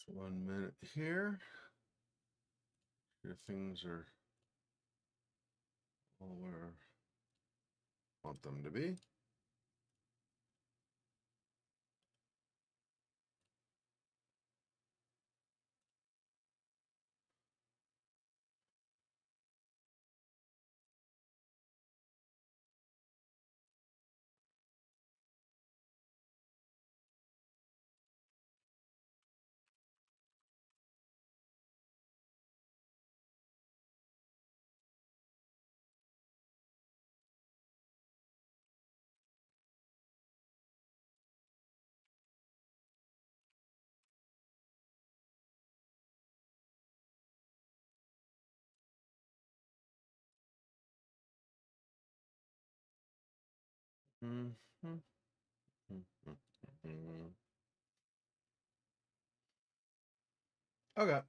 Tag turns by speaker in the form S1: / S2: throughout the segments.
S1: 1 minute here. Your things are all where I want them to be. Mm-hmm. Okay.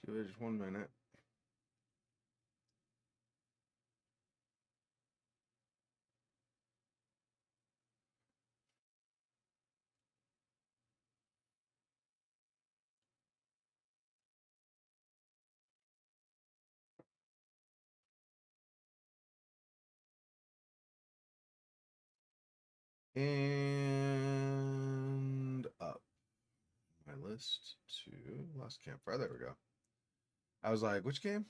S1: Give it just 1 minute. And up my list to Lost Campfire. There we go. I was like, which game?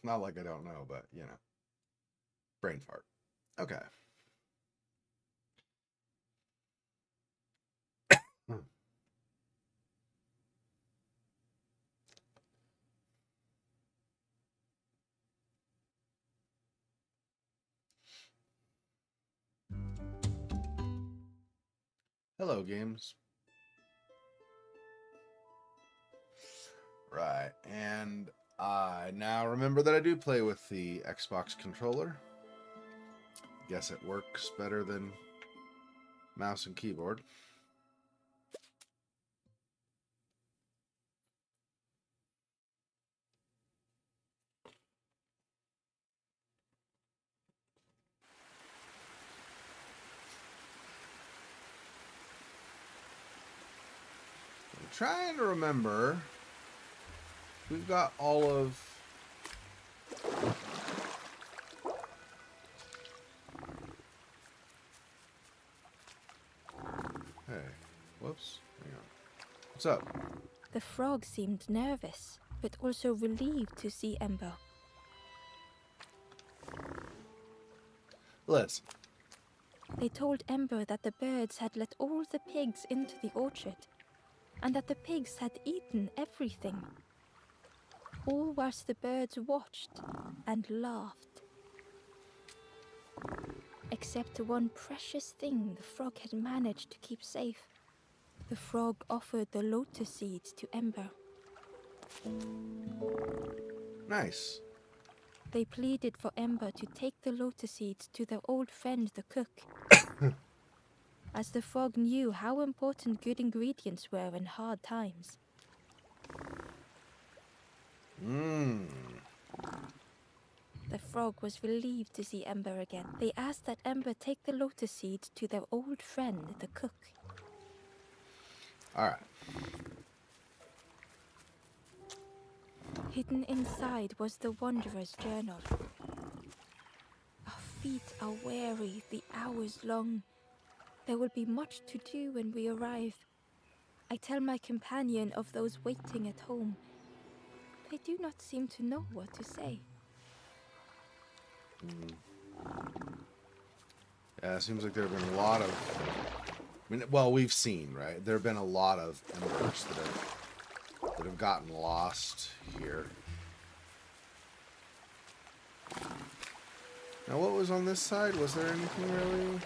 S1: Not like I don't know, but you know. Brain fart. Okay. Hello, games. Right, and I now remember that I do play with the Xbox controller. Guess it works better than mouse and keyboard. I'm trying to remember. We've got all of... Hey, whoops. Hang on. What's up?
S2: The frog seemed nervous, but also relieved to see Ember.
S1: Liz.
S2: They told Ember that the birds had let all the pigs into the orchard, and that the pigs had eaten everything. All whilst the birds watched and laughed. Except one precious thing the frog had managed to keep safe. The frog offered the lotus seeds to Ember.
S1: Nice.
S2: They pleaded for Ember to take the lotus seeds to their old friend the cook, as the frog knew how important good ingredients were in hard times. The frog was relieved to see Ember again. They asked that Ember take the lotus seeds to their old friend the cook.
S1: All right.
S2: Hidden inside was the Wanderer's journal. Our feet are weary, the hours long. There will be much to do when we arrive. I tell my companion of those waiting at home. They do not seem to know what to say.
S1: Yeah, it seems like there have been a lot of... I mean, well, we've seen, right? There have been a lot of embers that have gotten lost here. Now, what was on this side? Was there anything really?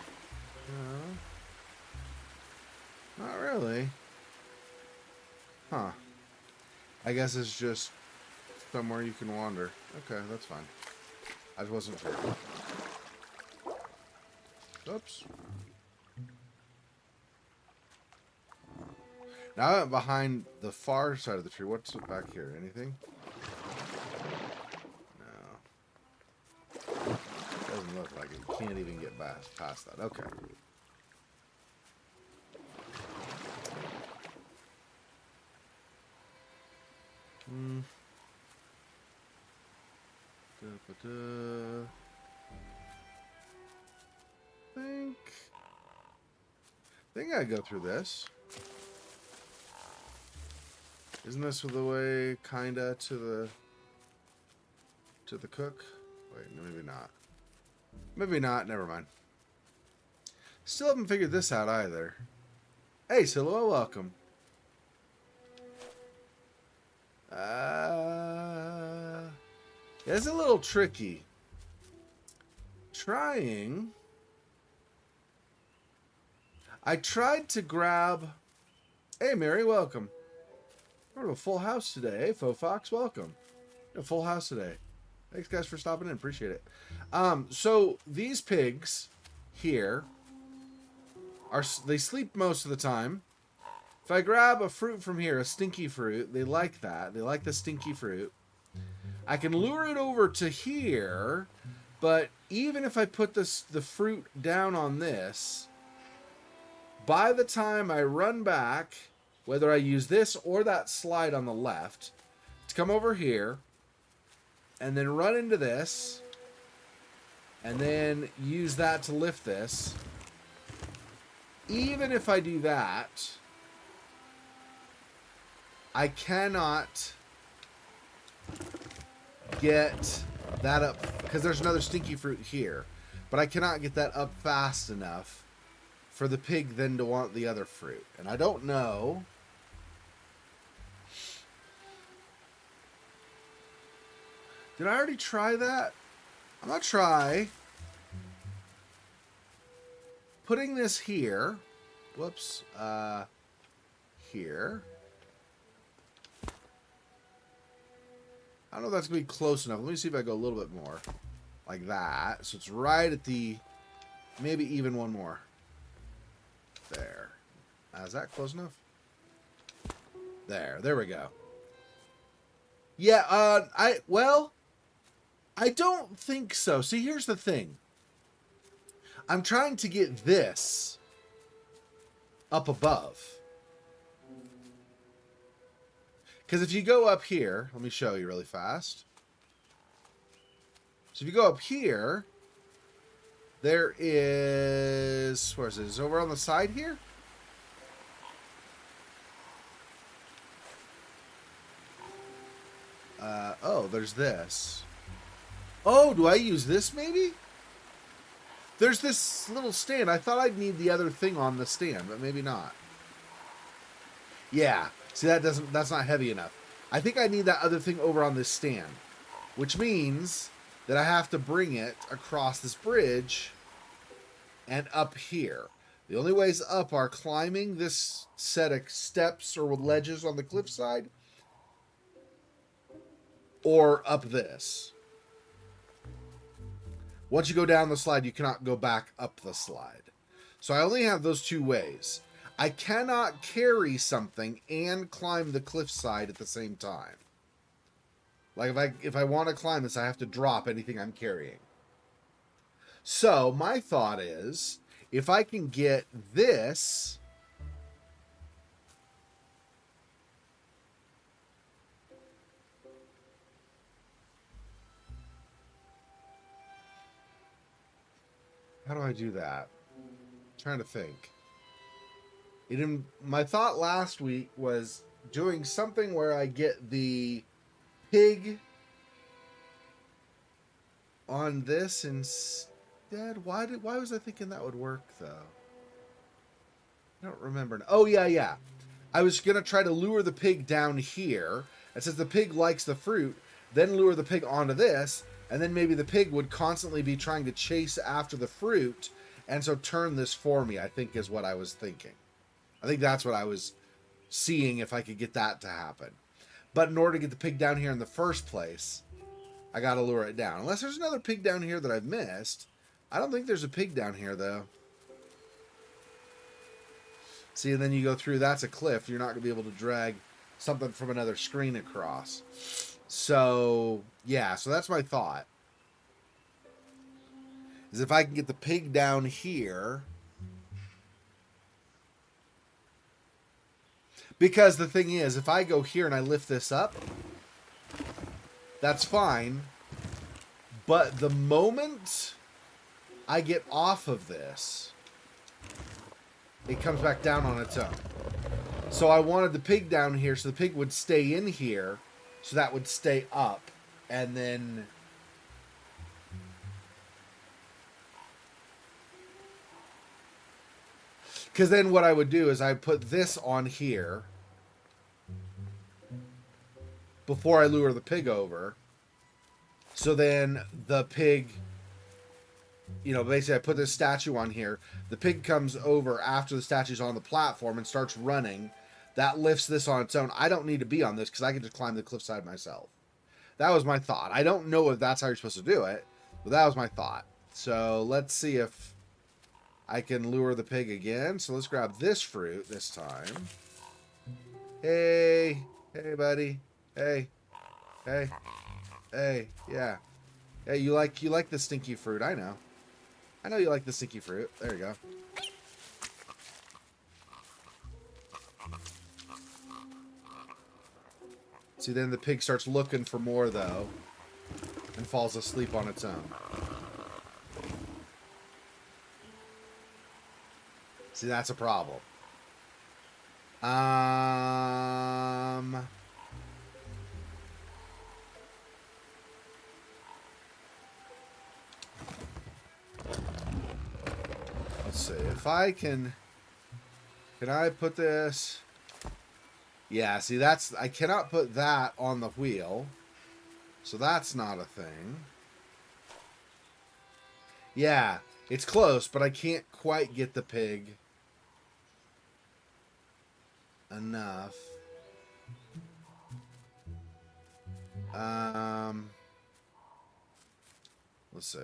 S1: No. Not really. Huh. I guess it's just somewhere you can wander. Okay, that's fine. I just wasn't sure. Oops. Now I went behind the far side of the tree. What's back here? Anything? No. Doesn't look like it. You can't even get past that. Okay. Think I go through this. Isn't this the way kinda to the cook? Wait, no, maybe not. Maybe not, never mind. Still haven't figured this out either. Hey, Silhouette, welcome. It's a little tricky. I tried to grab... Hey, Mary, welcome. We're a full house today. Hey, Faux Fox, welcome. A full house today. Thanks, guys, for stopping in. Appreciate it. So these pigs here they sleep most of the time. If I grab a fruit from here, a stinky fruit, they like that. They like the stinky fruit. I can lure it over to here, but even if I put the fruit down on this, by the time I run back, whether I use this or that slide on the left, to come over here, and then run into this, and then use that to lift this, even if I do that, I cannot get that up, because there's another stinky fruit here, but I cannot get that up fast enough for the pig then to want the other fruit. And I don't know. Did I already try that? I'm going to try putting this here. Whoops. Here. I don't know if that's going to be close enough. Let me see if I go a little bit more. Like that. So it's right at the... Maybe even one more. There. Is that close enough? There. There we go. Yeah, I don't think so. See, here's the thing. I'm trying to get this up above. Because if you go up here, let me show you really fast. So if you go up here, there is, where is it? Is it over on the side here? Oh, there's this. Oh, do I use this maybe? There's this little stand. I thought I'd need the other thing on the stand, but maybe not. Yeah. See, that's not heavy enough. I think I need that other thing over on this stand, which means that I have to bring it across this bridge and up here. The only ways up are climbing this set of steps or ledges on the cliffside, or up this. Once you go down the slide, you cannot go back up the slide. So I only have those two ways. I cannot carry something and climb the cliffside at the same time. Like if I want to climb this, I have to drop anything I'm carrying. So my thought is, if I can get this how do I do that? I'm trying to think. My thought last week was doing something where I get the pig on this instead. Why was I thinking that would work though? I don't remember. Oh yeah. I was gonna try to lure the pig down here, and since the pig likes the fruit, then lure the pig onto this, and then maybe the pig would constantly be trying to chase after the fruit, and so turn this for me, I think is what I was thinking. I think that's what I was seeing, if I could get that to happen. But in order to get the pig down here in the first place, I gotta lure it down. Unless there's another pig down here that I've missed. I don't think there's a pig down here, though. See, and then you go through, that's a cliff. You're not gonna be able to drag something from another screen across. So, yeah, so that's my thought. Is if I can get the pig down here. Because the thing is, if I go here and I lift this up, that's fine. But the moment I get off of this, it comes back down on its own. So I wanted the pig down here so the pig would stay in here, so that would stay up. And then... Because then what I would do is I put this on here before I lure the pig over. So then the pig, you know, basically I put this statue on here. The pig comes over after the statue's on the platform and starts running. That lifts this on its own. I don't need to be on this because I can just climb the cliffside myself. That was my thought. I don't know if that's how you're supposed to do it, but that was my thought. So let's see if I can lure the pig again. So let's grab this fruit this time. Hey. Hey, buddy. Hey. Hey. Hey. Yeah. Hey, you like the stinky fruit. I know. I know you like the stinky fruit. There you go. See, then the pig starts looking for more, though, and falls asleep on its own. See, that's a problem. Let's see if I can I put this? Yeah, see, that's, I cannot put that on the wheel, so that's not a thing. Yeah, it's close, but I can't quite get the pig enough. Let's see.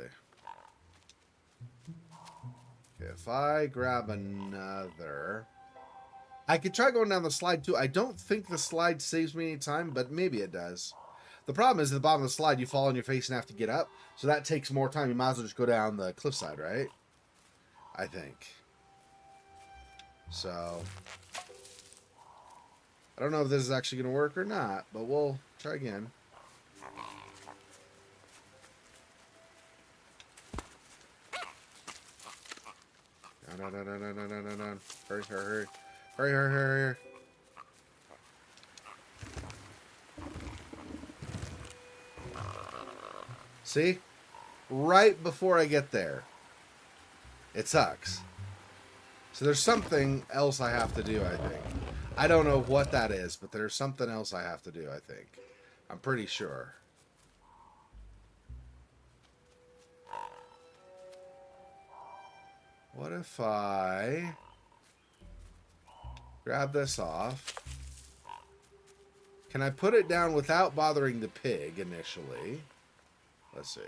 S1: Okay, if I grab another, I could try going down the slide too. I don't think the slide saves me any time, but maybe it does. The problem is at the bottom of the slide, you fall on your face and have to get up, so that takes more time. You might as well just go down the cliffside, right? I think. So, I don't know if this is actually going to work or not, but we'll try again. No. Hurry. Hurry. See? Right before I get there. It sucks. So there's something else I have to do, I think. I don't know what that is, but there's something else I have to do, I think. I'm pretty sure. What if I grab this off? Can I put it down without bothering the pig initially? Let's see.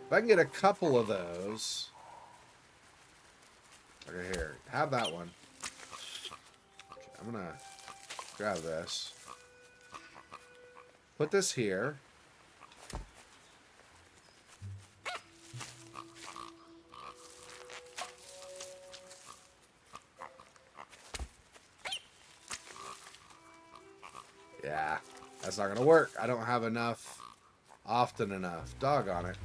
S1: If I can get a couple of those. Okay, here. Have that one. Okay, I'm going to grab this. Put this here. Yeah, that's not going to work. I don't have enough often enough. Doggone it.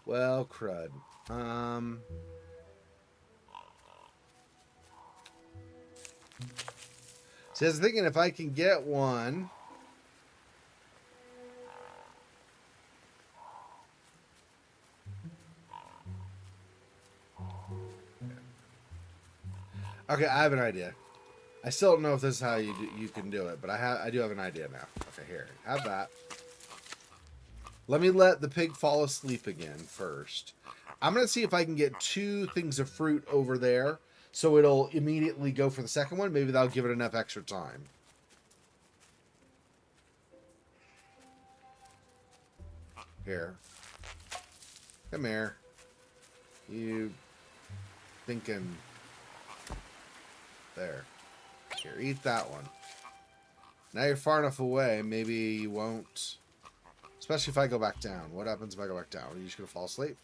S1: Well, crud. See, I was thinking if I can get one. Okay, I have an idea. I still don't know if this is how you can do it, but I do have an idea now. Okay, here, have that. Let me let the pig fall asleep again first. I'm gonna see if I can get 2 things of fruit over there, so it'll immediately go for the second one. Maybe that'll give it enough extra time. Here, come here. You thinking? There. Here, eat that one. Now you're far enough away, maybe you won't. Especially if I go back down. What happens if I go back down? Are you just going to fall asleep?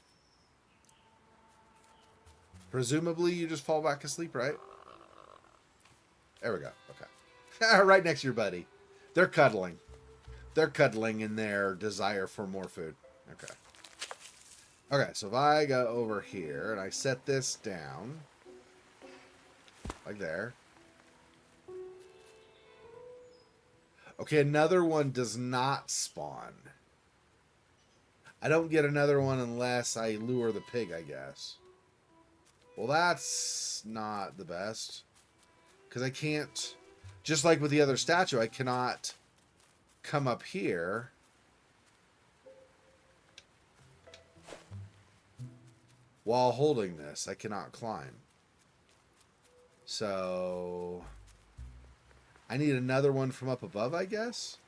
S1: Presumably you just fall back asleep, right? There we go. Okay. Right next to your buddy. They're cuddling. They're cuddling in their desire for more food. Okay. Okay, so if I go over here and I set this down, like there. Okay, another one does not spawn. I don't get another one unless I lure the pig, I guess. Well, that's not the best. Because I can't, just like with the other statue, I cannot come up here. While holding this, I cannot climb. So I need another one from up above, I guess.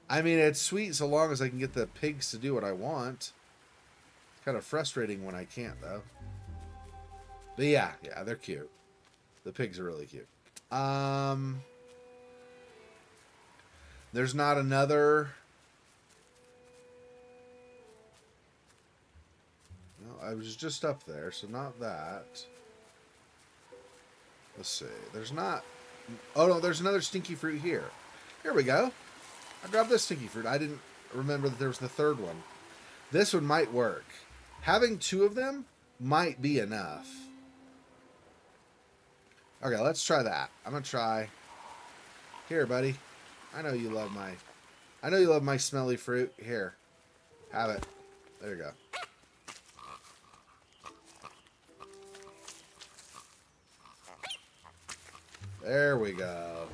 S1: I mean, it's sweet so long as I can get the pigs to do what I want. It's kind of frustrating when I can't, though. But yeah, they're cute. The pigs are really cute. There's not another. No, I was just up there, so not that. Let's see. There's not. Oh no, there's another stinky fruit here. Here we go. I grabbed this stinky fruit. I didn't remember that there was the third one. This one might work. Having two of them might be enough. Okay, let's try that. I'm gonna try. Here, buddy. I know you love my smelly fruit. Here. Have it. There you go. There we go.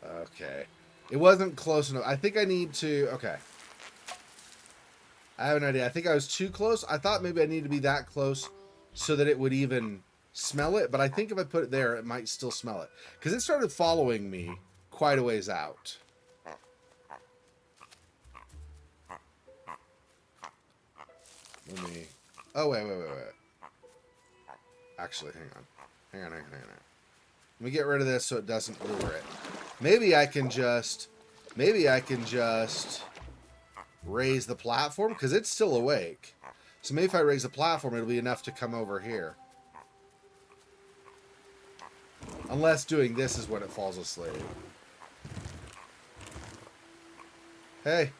S1: Okay. It wasn't close enough. I think I need to... Okay. I have an idea. I think I was too close. I thought maybe I needed to be that close so that it would even smell it. But I think if I put it there, it might still smell it. Because it started following me quite a ways out. Let me... Oh, wait. Actually, hang on. Let me get rid of this so it doesn't lure it. Maybe I can just raise the platform because it's still awake. So maybe if I raise the platform, it'll be enough to come over here. Unless doing this is when it falls asleep. Hey.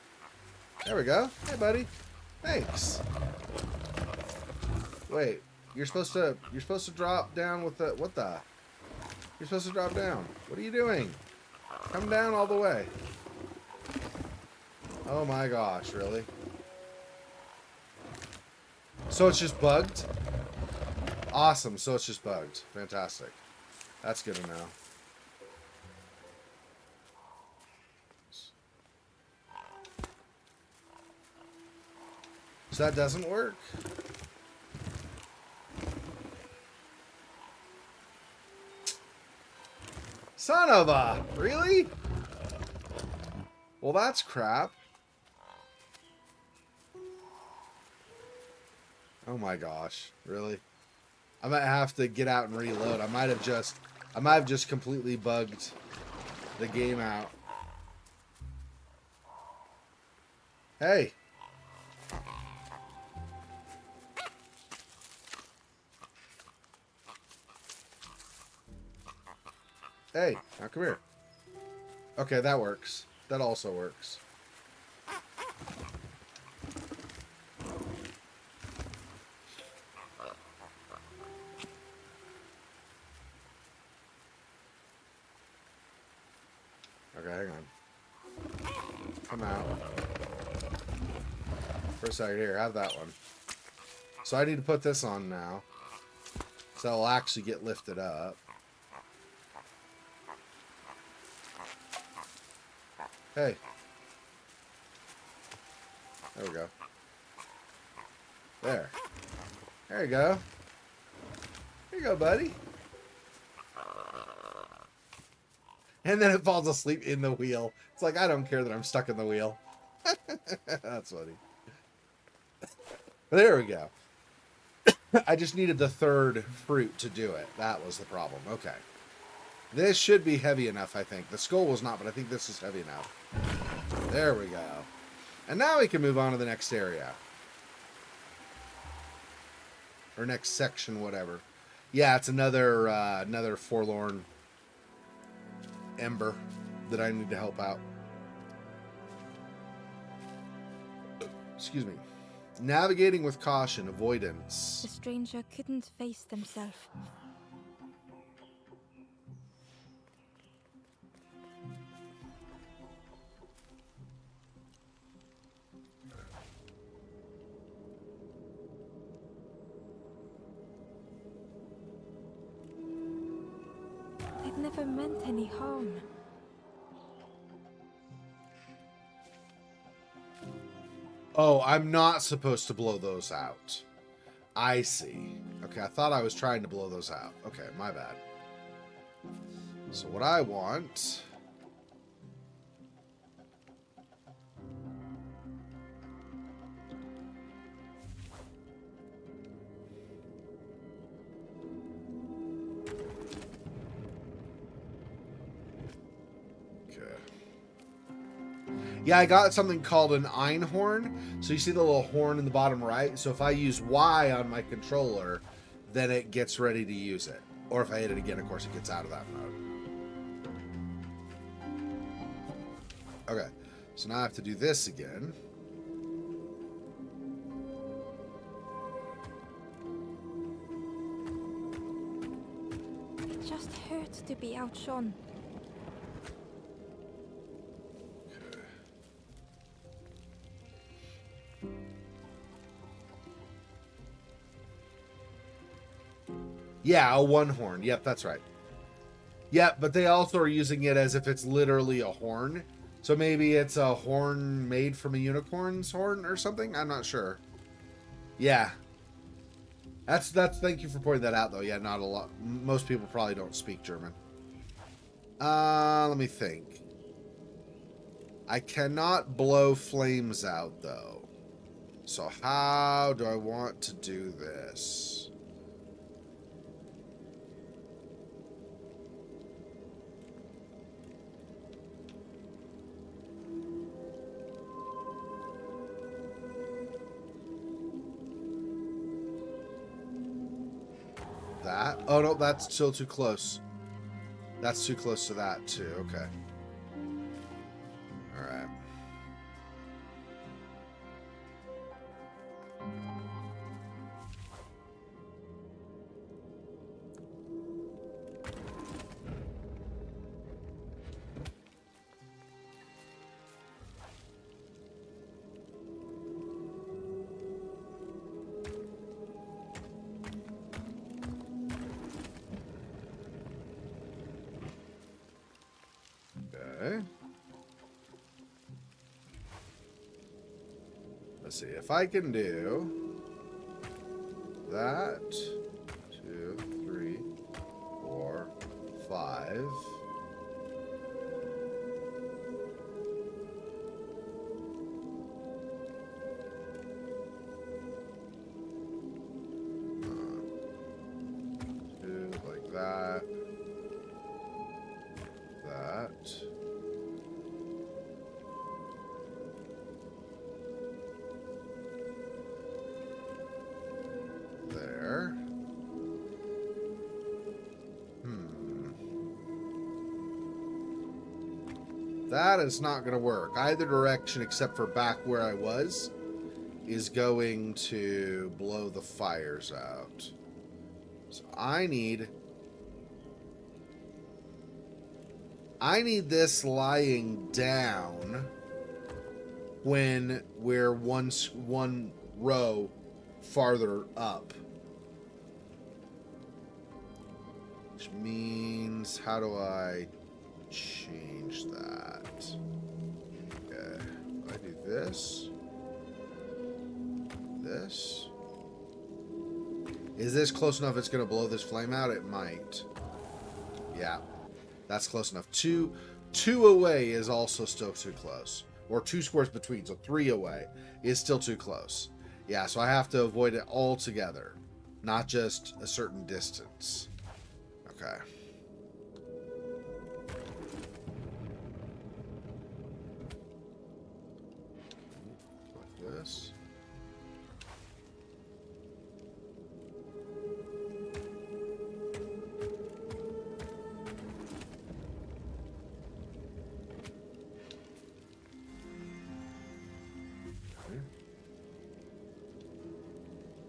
S1: There we go. Hey, buddy. Thanks. Wait. You're supposed to drop down with the... What the... You're supposed to drop down. What are you doing? Come down all the way. Oh my gosh, really? So it's just bugged? Awesome, so it's just bugged. Fantastic. That's good to know. So that doesn't work? Son of a... Really? Well, that's crap. Oh my gosh. Really? I might have to get out and reload. I might have just completely bugged the game out. Hey. Hey, now come here. Okay, that works. That also works. Okay, hang on. Come out. For a second here, have that one. So I need to put this on now. So it'll actually get lifted up. Hey. There we go. There. There you go. Here you go, buddy. And then it falls asleep in the wheel. It's like, I don't care that I'm stuck in the wheel. That's funny. There we go. I just needed the third fruit to do it. That was the problem. Okay. This should be heavy enough, I think. The skull was not, but I think this is heavy enough. There we go. And now we can move on to the next area. Or next section, whatever. Yeah, it's another forlorn ember that I need to help out. Excuse me. Navigating with caution, avoidance.
S2: The stranger couldn't face themselves. They'd never meant any harm.
S1: Oh, I'm not supposed to blow those out. I see. Okay, I thought I was trying to blow those out. Okay, my bad. So what I want... Yeah, I got something called an einhorn. So you see the little horn in the bottom right? So if I use Y on my controller, then it gets ready to use it. Or if I hit it again, of course, it gets out of that mode. Okay, so now I have to do this again.
S2: It just hurts to be outshone.
S1: Yeah, a one horn. Yep, that's right. Yep, but they also are using it as if it's literally a horn. So maybe it's a horn made from a unicorn's horn or something? I'm not sure. Yeah. That's thank you for pointing that out though. Yeah, not a lot. Most people probably don't speak German. Let me think. I cannot blow flames out though. So how do I want to do this? That? Oh, no, that's still too close. That's too close to that, too. Okay. Alright. Okay. Let's see if I can do that. 2, 3, 4, 5. Two like that. That. There. That is not going to work. Either direction except for back where I was is going to blow the fires out. So I need this lying down when we're one row farther up. Which means, how do I change that? Okay, I do this. This. Is this close enough it's going to blow this flame out? It might. Yeah. That's close enough. Two away is also still too close. Or 2 squares between, so 3 away is still too close. Yeah, so I have to avoid it altogether, not just a certain distance. Okay. Like this.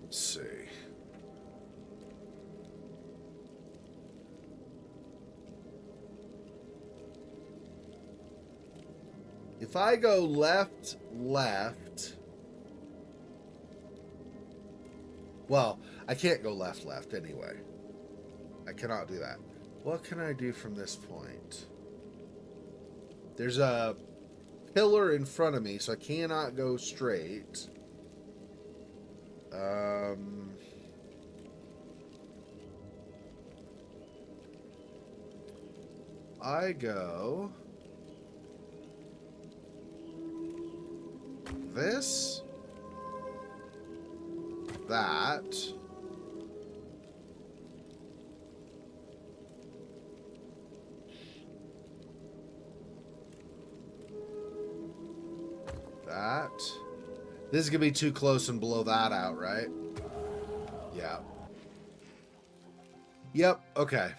S1: Let's see. If I go left, well, I can't go left anyway. I cannot do that. What can I do from this point? There's a pillar in front of me, so I cannot go straight. I go this, that, that. This is gonna be too close and blow that out, right? Yeah. Yep, okay.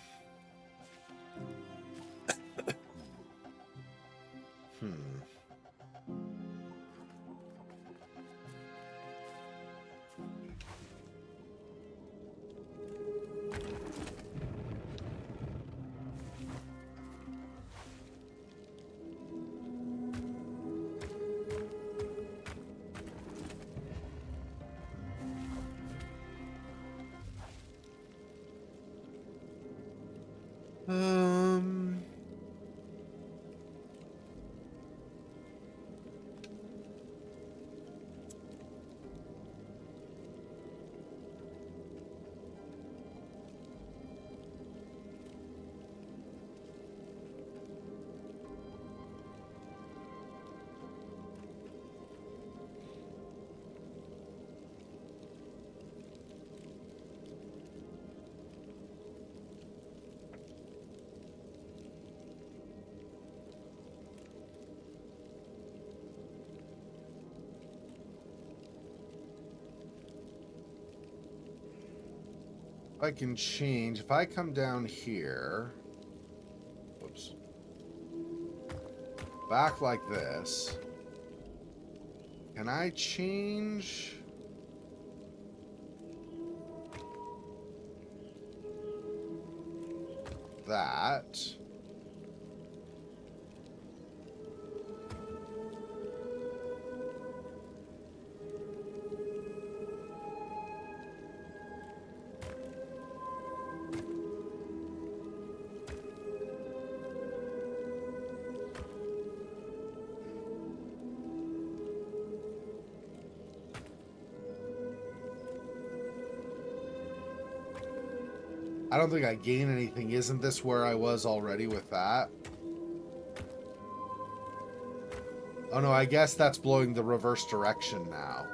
S1: I can change. If I come down here, whoops, back like this, can I change that? I don't think I gain anything. Isn't this where I was already with that? Oh no, I guess that's blowing the reverse direction now.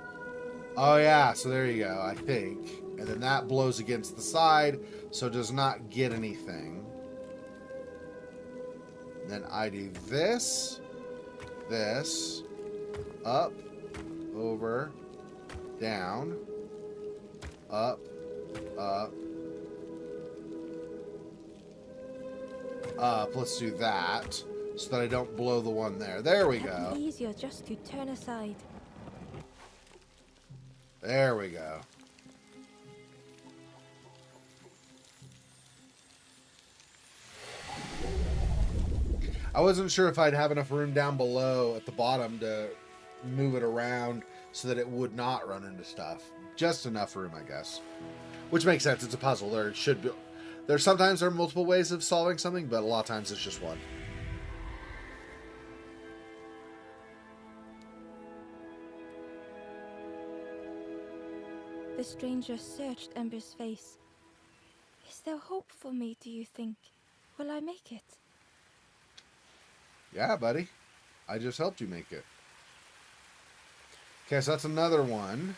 S1: Oh yeah, so there you go, I think. And then that blows against the side, so does not get anything. Then I do this, this, up, over, down, up, up, up. Let's do that so that I don't blow the one there. There we go.
S2: Easier just to turn aside.
S1: There we go. I wasn't sure if I'd have enough room down below at the bottom to move it around so that it would not run into stuff. Just enough room, I guess. Which makes sense. It's a puzzle. There should be... Sometimes there are multiple ways of solving something, but a lot of times it's just one.
S2: The stranger searched Ember's face. Is there hope for me, do you think? Will I make it?
S1: Yeah, buddy. I just helped you make it. Okay, so that's another one.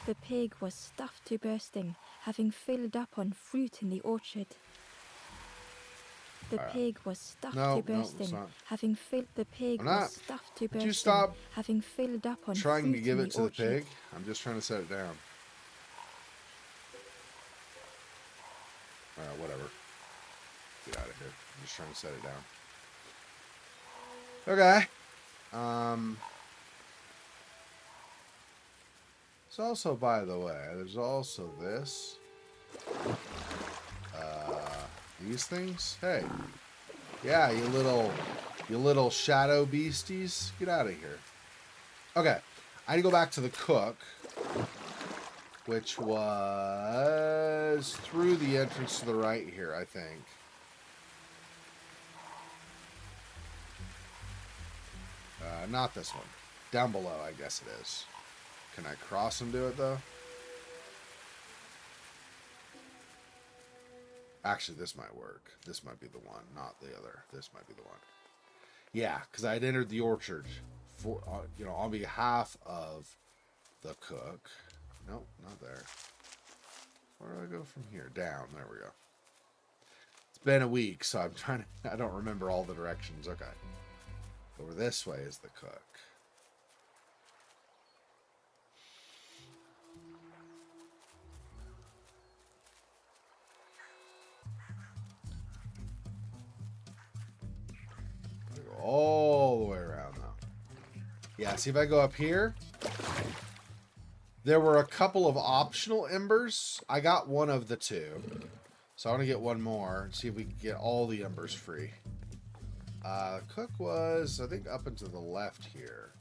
S2: The pig was stuffed to bursting, having filled up on fruit in the orchard. The pig was stuffed to bursting, having filled. The pig was stuffed to bursting,
S1: you stop
S2: having filled up on
S1: trying
S2: fruit
S1: to give
S2: in
S1: it
S2: the
S1: to
S2: orchard.
S1: the pig. I'm just trying to set it down. Alright, whatever. Get out of here. I'm just trying to set it down. Okay. There's also, by the way, there's also this. These things. Hey. Yeah, you little shadow beasties. Get out of here. Okay. I need to go back to the cook, which was through the entrance to the right here, I think. Not this one. Down below, I guess it is. Can I cross and do it, though? Actually, this might work. This might be the one, not the other. This might be the one. Yeah, because I had entered the orchard for, on behalf of the cook. Nope, not there. Where do I go from here? Down. There we go. It's been a week, so I'm trying to... I don't remember all the directions. Okay. Over this way is the cook. Go all the way around, though. Yeah, see if I go up here... There were a couple of optional embers. I got one of the two. So I want to get one more and see if we can get all the embers free. Cook was, I think, up and to the left here.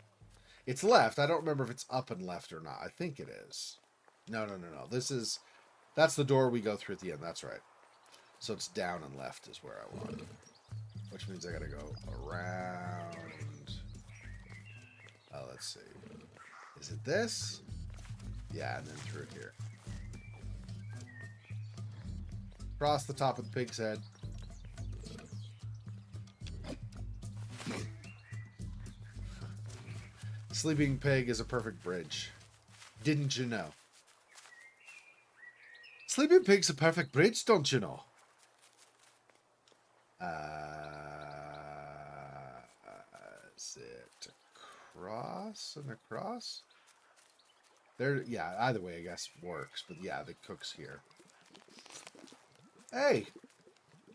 S1: It's left. I don't remember if it's up and left or not. I think it is. No. That's the door we go through at the end. That's right. So it's down and left is where I want. Which means I got to go around. Let's see. Is it this? Yeah, and then through here. Across the top of the pig's head. Sleeping pig is a perfect bridge. Didn't you know? Sleeping pig's a perfect bridge, don't you know? Is it across and across? There, yeah, either way, I guess, works. But yeah, the cook's here. Hey!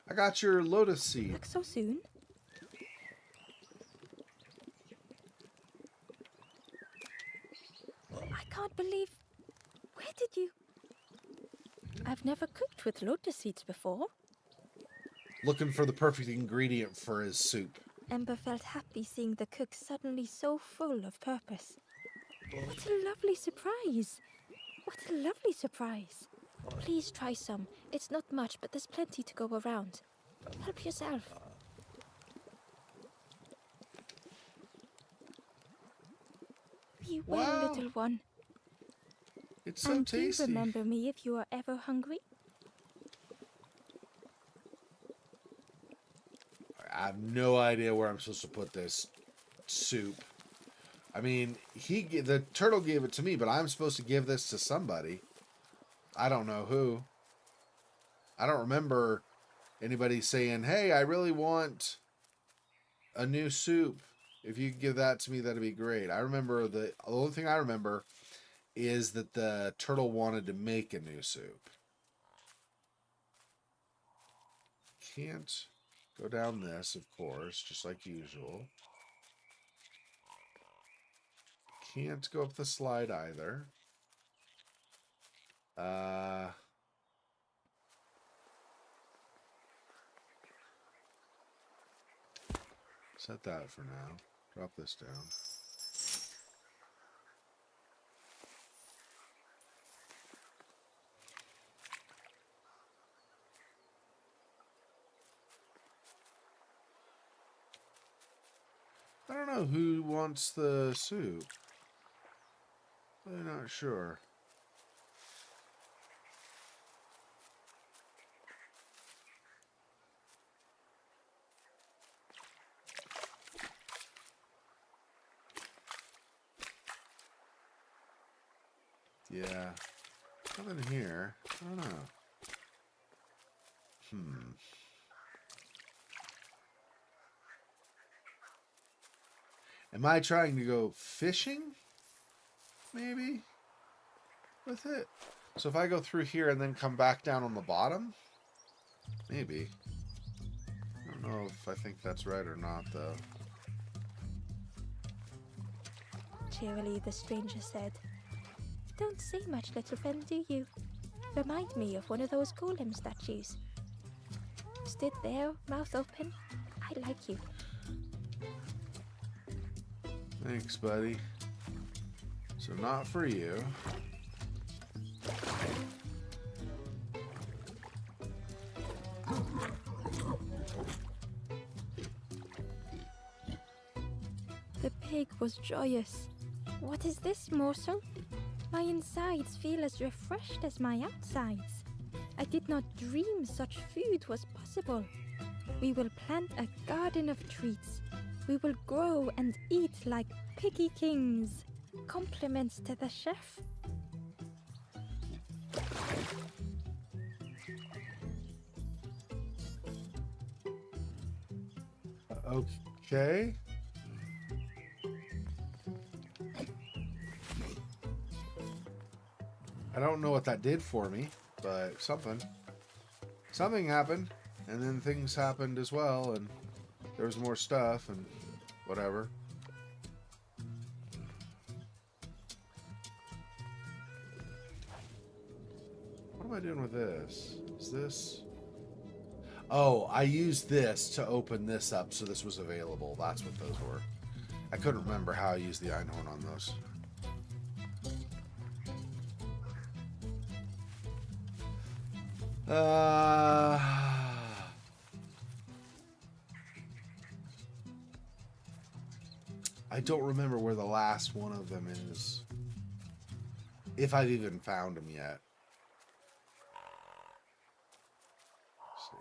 S1: I got your lotus seed.
S2: Back so soon? I can't believe... Where did you... I've never cooked with lotus seeds before.
S1: Looking for the perfect ingredient for his soup.
S2: Ember felt happy seeing the cook suddenly so full of purpose. What a lovely surprise! What a lovely surprise! Please try some. It's not much, but there's plenty to go around. Help yourself. Be well, little one.
S1: It's so
S2: and
S1: tasty.
S2: Do remember me if you are ever hungry.
S1: I have no idea where I'm supposed to put this soup. I mean, the turtle gave it to me, but I'm supposed to give this to somebody. I don't know who. I don't remember anybody saying, hey, I really want a new soup. If you could give that to me, that'd be great. I remember the only thing I remember is that the turtle wanted to make a new soup. Can't go down this, of course, just like usual. Can't go up the slide either. Set that for now. Drop this down. I don't know who wants the soup. I'm not sure. Yeah. Nothing here. I don't know. Am I trying to go fishing? Maybe? With it? So if I go through here and then come back down on the bottom? Maybe. I don't know if I think that's right or not, though.
S2: Cheerily, the stranger said. Don't say much, little friend, do you? Remind me of one of those golem statues. Stood there, mouth open. I like you.
S1: Thanks, buddy. So not for you.
S2: The pig was joyous. What is this, morsel? My insides feel as refreshed as my outsides. I did not dream such food was possible. We will plant a garden of treats. We will grow and eat like piggy kings. Compliments to the chef.
S1: Okay. I don't know what that did for me, but something happened, and then things happened as well, and there was more stuff and whatever. What am I doing with this? Is this... Oh, I used this to open this up so this was available. That's what those were. I couldn't remember how I used the einhorn on those. I don't remember where the last one of them is. If I've even found them yet. Let's see.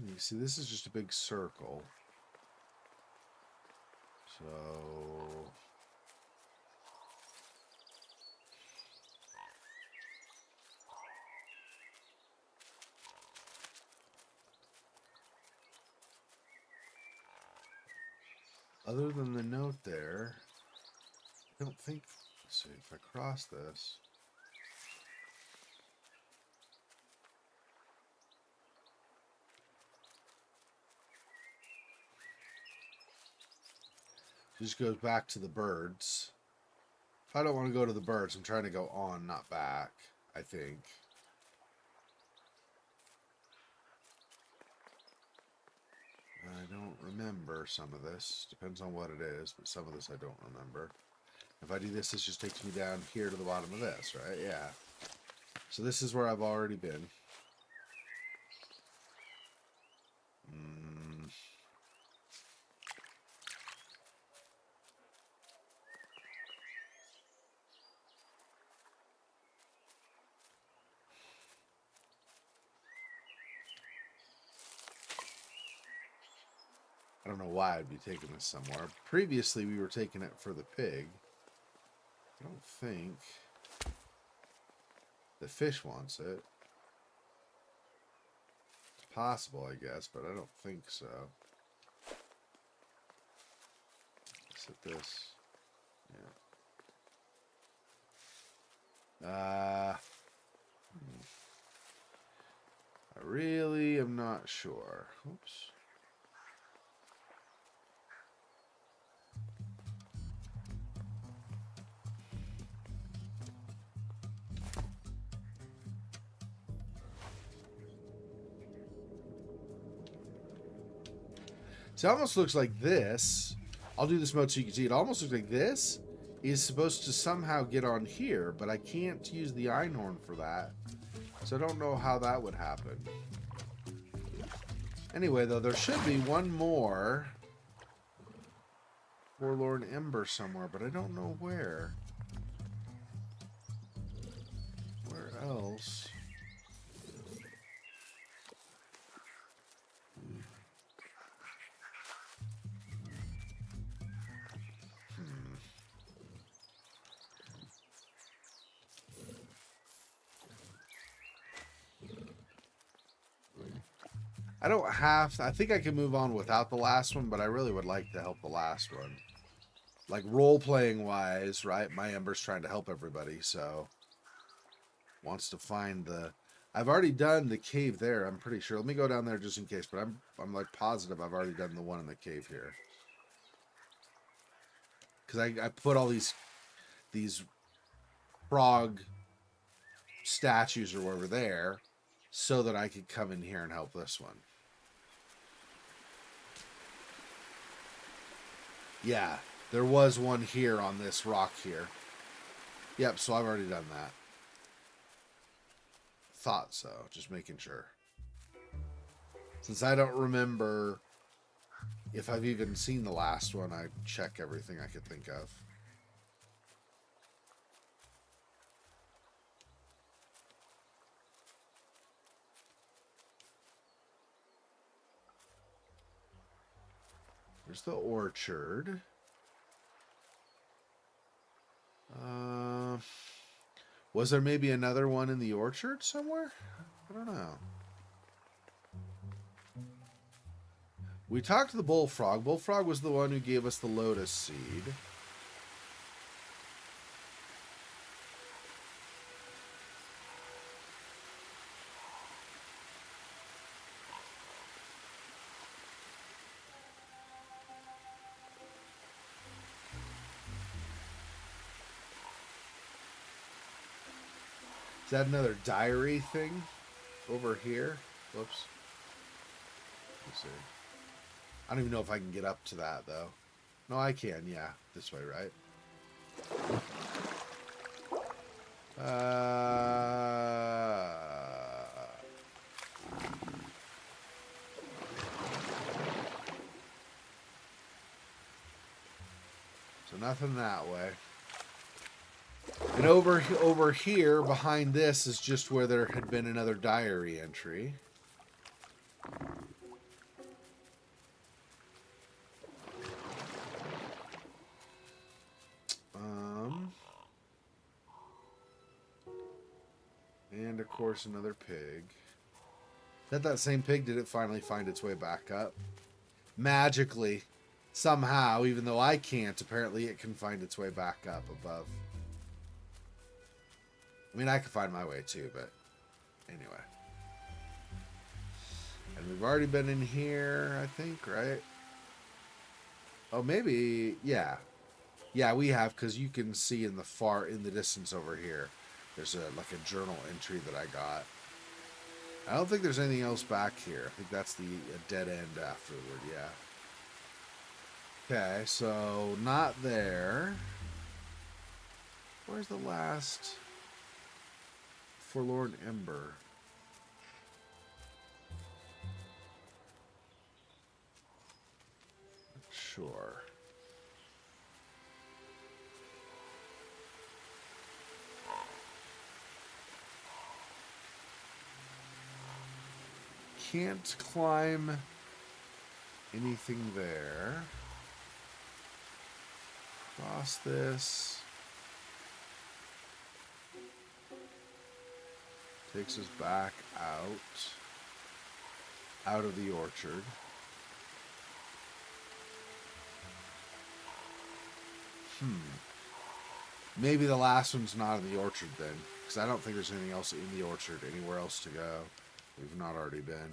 S1: You see, this is just a big circle. So... Other than the note there, I don't think... Let's see, if I cross this... It just goes back to the birds. If I don't want to go to the birds, I'm trying to go on, not back, I think. I don't remember some of this. Depends on what it is, but some of this I don't remember. If I do this, this just takes me down here to the bottom of this, right? Yeah. So this is where I've already been. I don't know why I'd be taking this somewhere. Previously, we were taking it for the pig. I don't think the fish wants it. It's possible, I guess, but I don't think so. Let's hit this. Yeah. I really am not sure. Oops. So it almost looks like this. I'll do this mode so you can see. It almost looks like this is supposed to somehow get on here, but I can't use the einhorn for that. So I don't know how that would happen. Anyway, though, there should be one more Forlorn Ember somewhere, but I don't know where. Where else? I don't have to, I think I can move on without the last one, but I really would like to help the last one. Like role-playing wise, right? My Ember's trying to help everybody, so wants to find the... I've already done the cave there, I'm pretty sure. Let me go down there just in case, but I'm like positive I've already done the one in the cave here. Because I put all these frog statues or whatever there so that I could come in here and help this one. Yeah, there was one here on this rock here. Yep, so I've already done that. Thought so, just making sure. Since I don't remember if I've even seen the last one, I check everything I could think of. There's the orchard. Was there maybe another one in the orchard somewhere? I don't know. We talked to the bullfrog. Bullfrog was the one who gave us the lotus seed. Is that another diary thing over here? Whoops. Let's see. I don't even know if I can get up to that, though. No, I can, yeah. This way, right? So nothing that way. And over here, behind this, is just where there had been another diary entry. And, of course, another pig. Is that same pig? Did it finally find its way back up? Magically. Somehow, even though I can't, apparently it can find its way back up above. I mean, I could find my way too, but anyway. And we've already been in here, I think, right? Oh, maybe, yeah. Yeah, we have, because you can see in the distance over here, there's like a journal entry that I got. I don't think there's anything else back here. I think that's a dead end afterward, yeah. Okay, so not there. Where's the last forlorn ember? Not sure. Can't climb anything there. Cross this. Takes us back out of the orchard. Maybe the last one's not in the orchard then, because I don't think there's anything else in the orchard, anywhere else to go. We've not already been.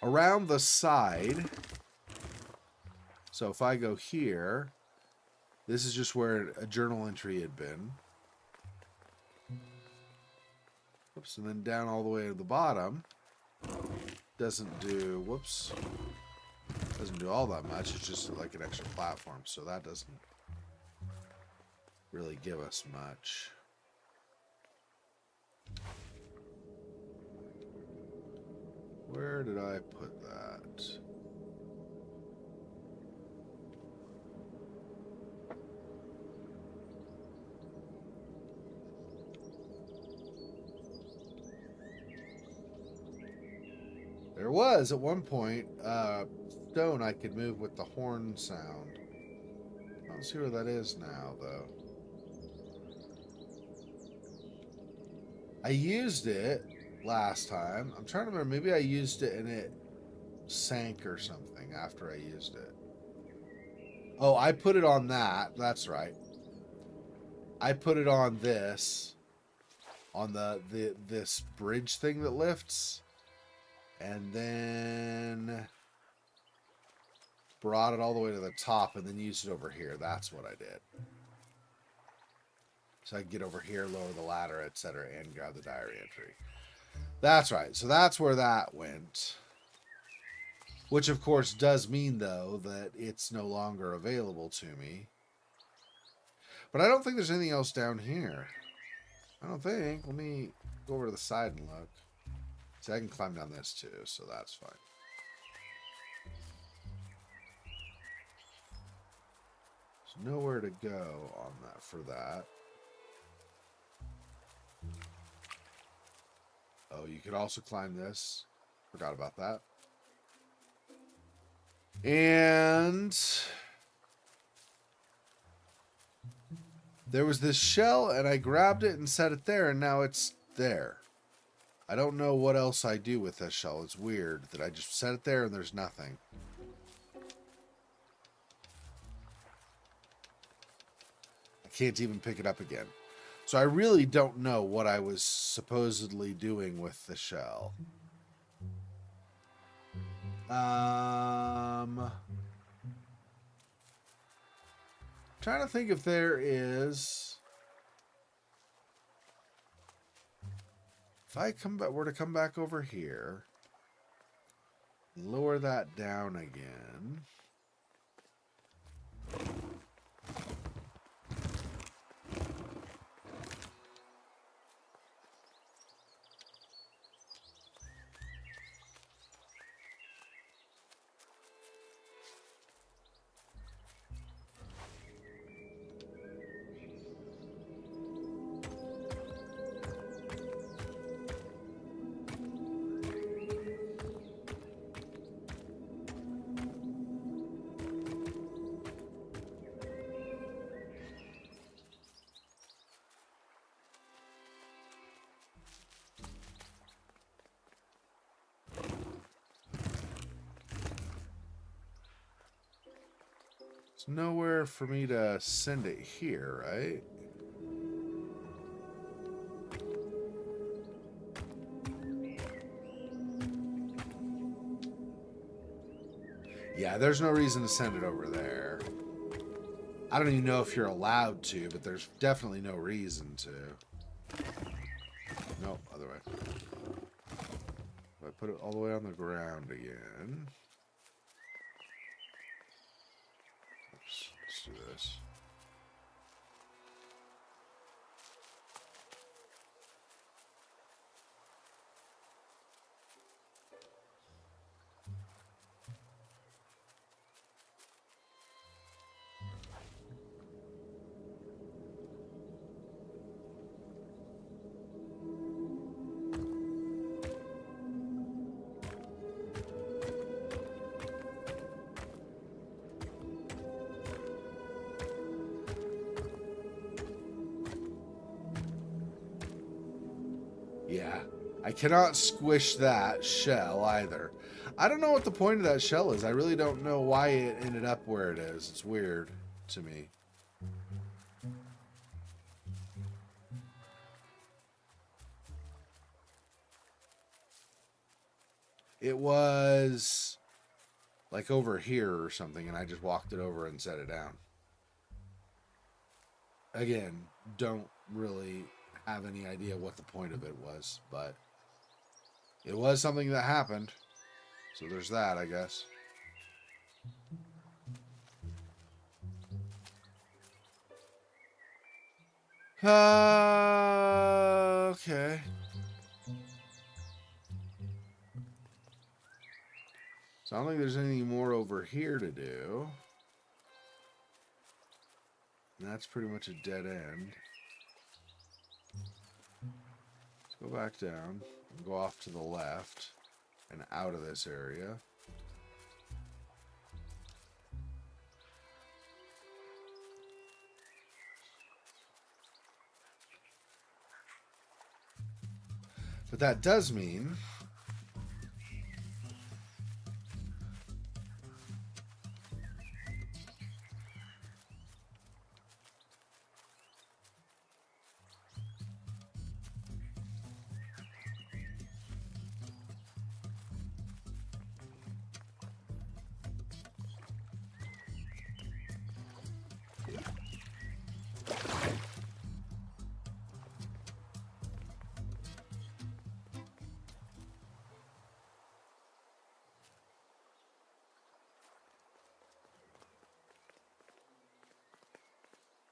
S1: Around the side, so if I go here, this is just where a journal entry had been. Whoops, and then down all the way to the bottom, doesn't do all that much. It's just like an extra platform, so that doesn't really give us much. Where did I put that? There was, at one point, stone I could move with the horn sound. I don't see where that is now, though. I used it last time. I'm trying to remember. Maybe I used it and it sank or something after I used it. Oh, I put it on that. That's right. I put it on this. On this bridge thing that lifts. And then brought it all the way to the top and then used it over here. That's what I did. So I can get over here, lower the ladder, etc., and grab the diary entry. That's right. So that's where that went. Which, of course, does mean, though, that it's no longer available to me. But I don't think there's anything else down here. I don't think. Let me go over to the side and look. See, I can climb down this, too, so that's fine. There's nowhere to go on that for that. Oh, you could also climb this. Forgot about that. And there was this shell, and I grabbed it and set it there, and now it's there. I don't know what else I do with this shell. It's weird that I just set it there and there's nothing. I can't even pick it up again. So I really don't know what I was supposedly doing with the shell. Trying to think if there is. If I were to come back over here, lower that down again. There's nowhere for me to send it here, right? Yeah, there's no reason to send it over there. I don't even know if you're allowed to, but there's definitely no reason to. Nope, other way. If I put it all the way on the ground again. Oops, let's do this. Yeah, I cannot squish that shell either. I don't know what the point of that shell is. I really don't know why it ended up where it is. It's weird to me. It was like over here or something, and I just walked it over and set it down. Again, don't really have any idea what the point of it was, but it was something that happened. So there's that, I guess. Okay. So I don't think there's anything more over here to do. And that's pretty much a dead end. Let's go back down and go off to the left and out of this area. But that does mean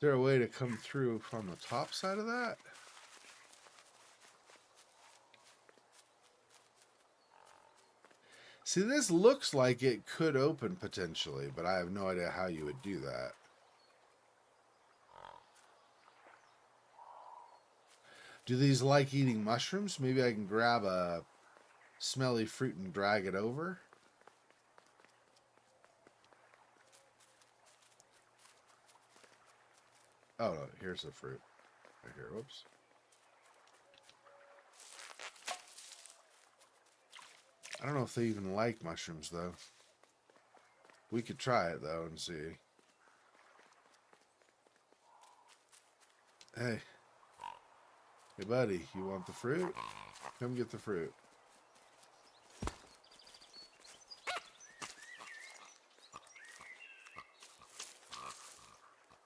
S1: is there a way to come through from the top side of that? See, this looks like it could open potentially, but I have no idea how you would do that. Do these like eating mushrooms? Maybe I can grab a smelly fruit and drag it over. Oh, no, here's the fruit. Right here, whoops. I don't know if they even like mushrooms, though. We could try it, though, and see. Hey. Hey, buddy, you want the fruit? Come get the fruit.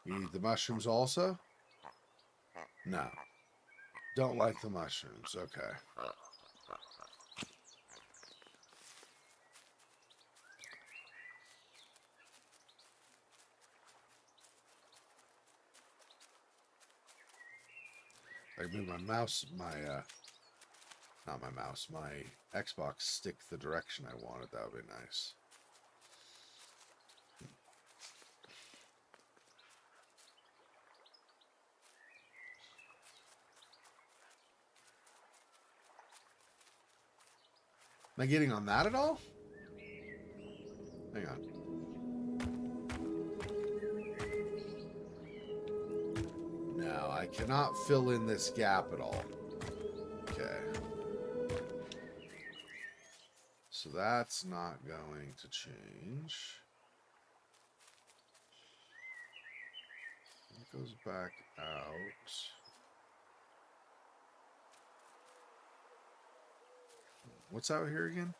S1: You eat the mushrooms also? No. Don't like the mushrooms. Okay. I move my mouse, not my mouse, my Xbox stick the direction I wanted. That would be nice. Am I getting on that at all? Hang on. No, I cannot fill in this gap at all. Okay. So that's not going to change. It goes back out. What's out here again?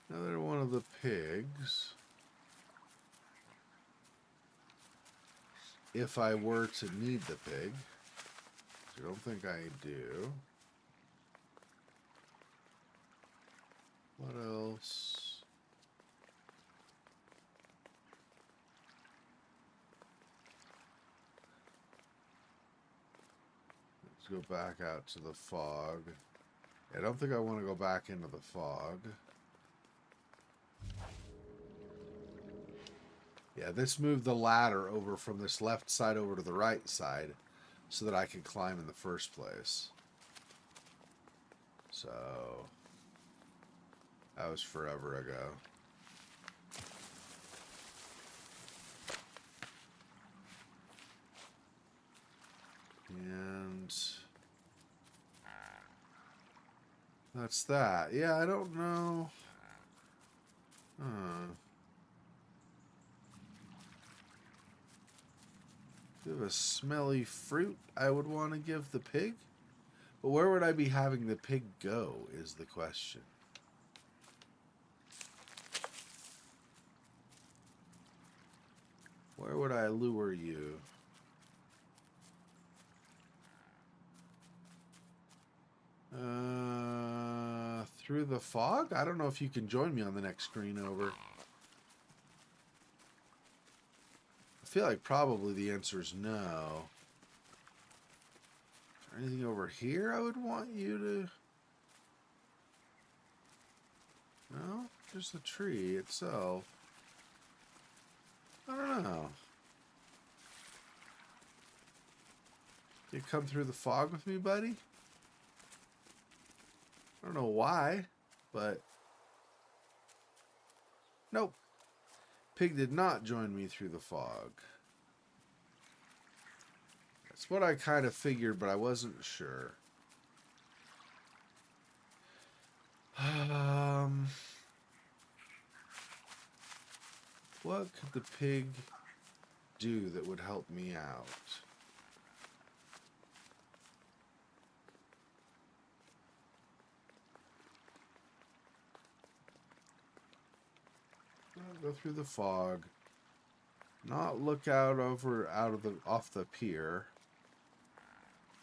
S1: Another one of the pigs. If I were to need the pig. I don't think I do. What else? Let's go back out to the fog. I don't think I want to go back into the fog. Yeah, this moved the ladder over from this left side over to the right side so that I could climb in the first place. So, that was forever ago. And that's that. Yeah, I don't know. Do you have a smelly fruit I would want to give the pig? But where would I be having the pig go is the question. Where would I lure you? Through the fog? I don't know if you can join me on the next screen over. I feel like probably the answer is no. Is there anything over here I would want you to... No, just the tree itself. I don't know. You come through the fog with me, buddy? I don't know why, but... Nope. Pig did not join me through the fog. That's what I kind of figured, but I wasn't sure. What could the pig do that would help me out? Go through the fog. Not look out off the pier,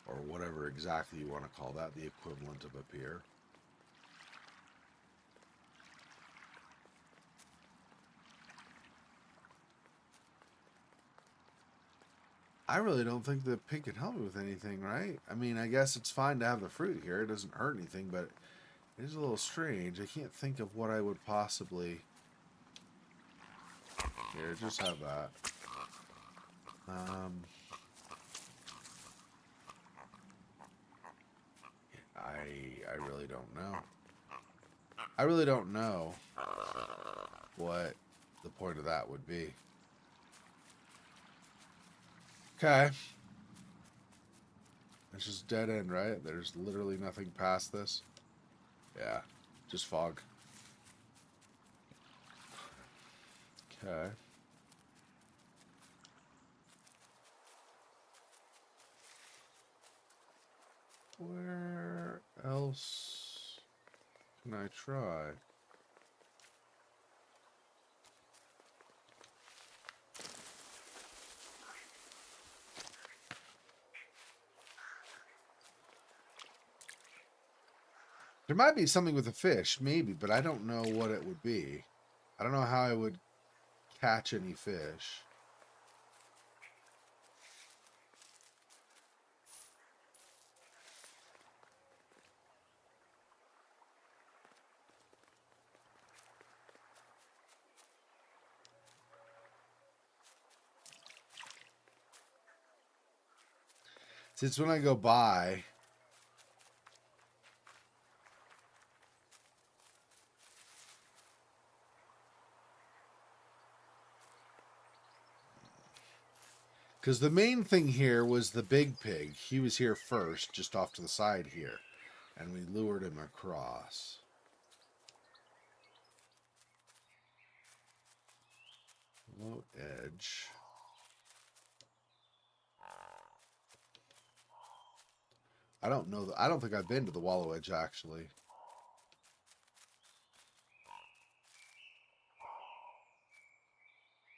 S1: or whatever exactly you want to call that, the equivalent of a pier. I really don't think the pig can help me with anything, right? I mean, I guess it's fine to have the fruit here. It doesn't hurt anything, but it is a little strange. I can't think of what I would possibly... Here, just have that. I really don't know. I really don't know what the point of that would be. Okay. It's just dead end, right? There's literally nothing past this. Yeah, just fog. Okay. Where else can I try? There might be something with a fish, maybe, but I don't know what it would be. I don't know how I would catch any fish. Since when I go by... Because the main thing here was the big pig. He was here first, just off to the side here. And we lured him across. Low edge. I don't know. I don't think I've been to the wallow edge, actually.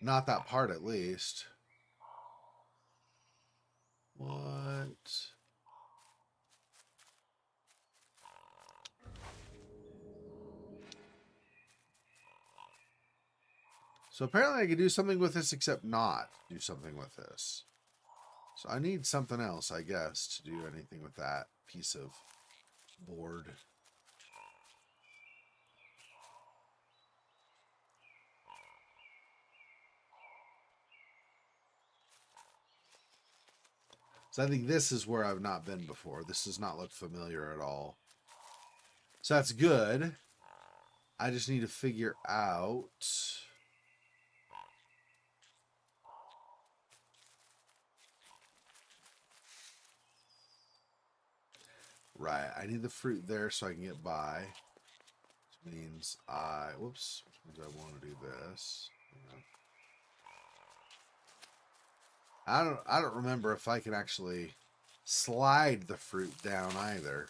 S1: Not that part, at least. What? So apparently I could do something with this except not do something with this. So I need something else, I guess, to do anything with that piece of board. So I think this is where I've not been before. This does not look familiar at all. So that's good. I just need to figure out... Right, I need the fruit there so I can get by. Which means whoops, which means I want to do this. I don't remember if I can actually slide the fruit down either.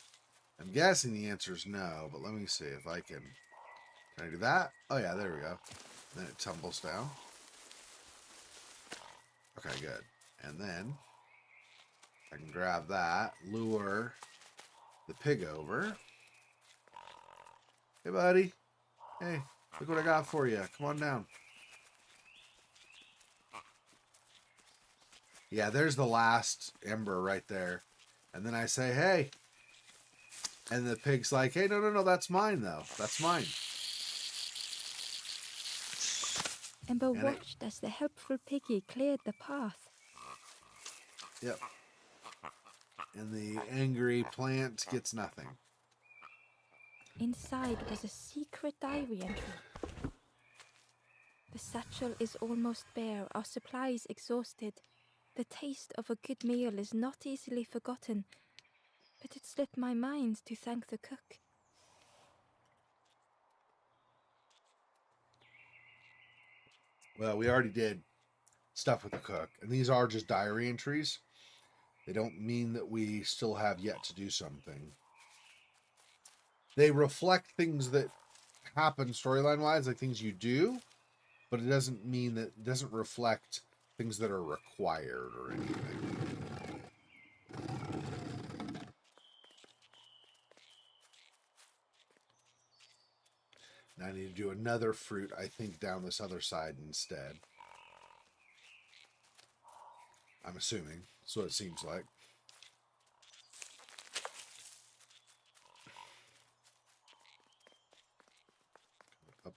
S1: I'm guessing the answer is no, but let me see if I can. Can I do that? Oh yeah, there we go. Then it tumbles down. Okay, good. And then I can grab that, lure the pig over. Hey, buddy. Hey, look what I got for you. Come on down. Yeah, there's the last ember right there. And then I say, hey. And the pig's like, hey, no, that's mine, though. That's mine.
S2: Ember
S1: And
S2: watched as the helpful piggy cleared the path.
S1: Yep. And the angry plant gets nothing.
S2: Inside was a secret diary entry. The satchel is almost bare, our supplies exhausted. The taste of a good meal is not easily forgotten, but it slipped my mind to thank the cook.
S1: Well, we already did stuff with the cook, and these are just diary entries. They don't mean that we still have yet to do something. They reflect things that happen storyline-wise, like things you do, but it doesn't mean that, it doesn't reflect things that are required or anything. Now I need to do another fruit, I think, down this other side instead. I'm assuming. That's what it seems like.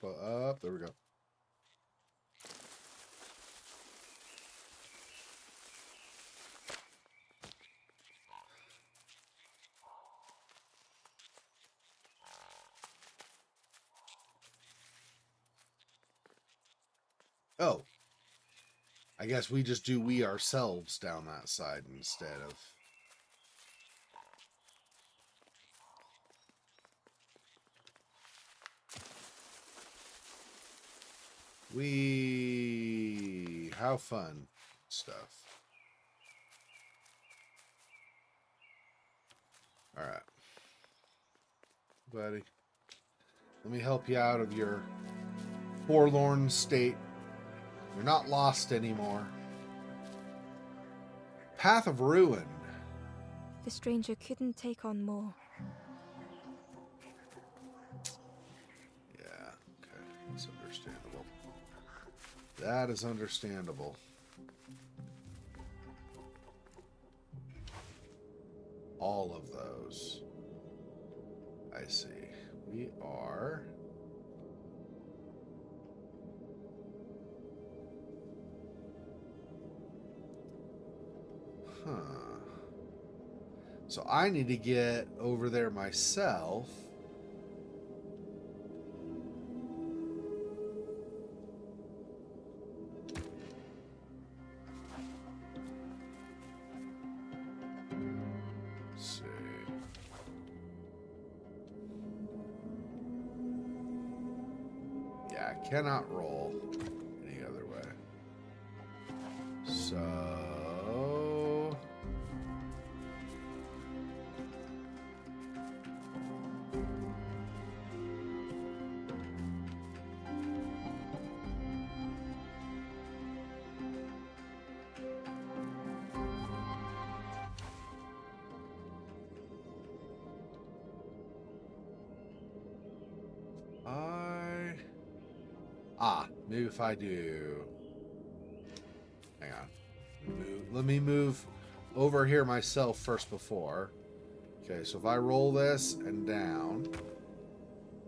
S1: Up. There we go. Oh. I guess we just do we ourselves down that side instead of... We... How fun stuff. Alright. Buddy. Let me help you out of your forlorn state. You're not lost anymore. Path of Ruin.
S2: The stranger couldn't take on more.
S1: Yeah, okay. That's understandable. That is understandable. All of those. I see. We are... Huh. So I need to get over there myself. Let's see. Yeah, I cannot roll any other way. So... maybe if I do... Hang on. Let me move over here myself first before. Okay, so if I roll this and down,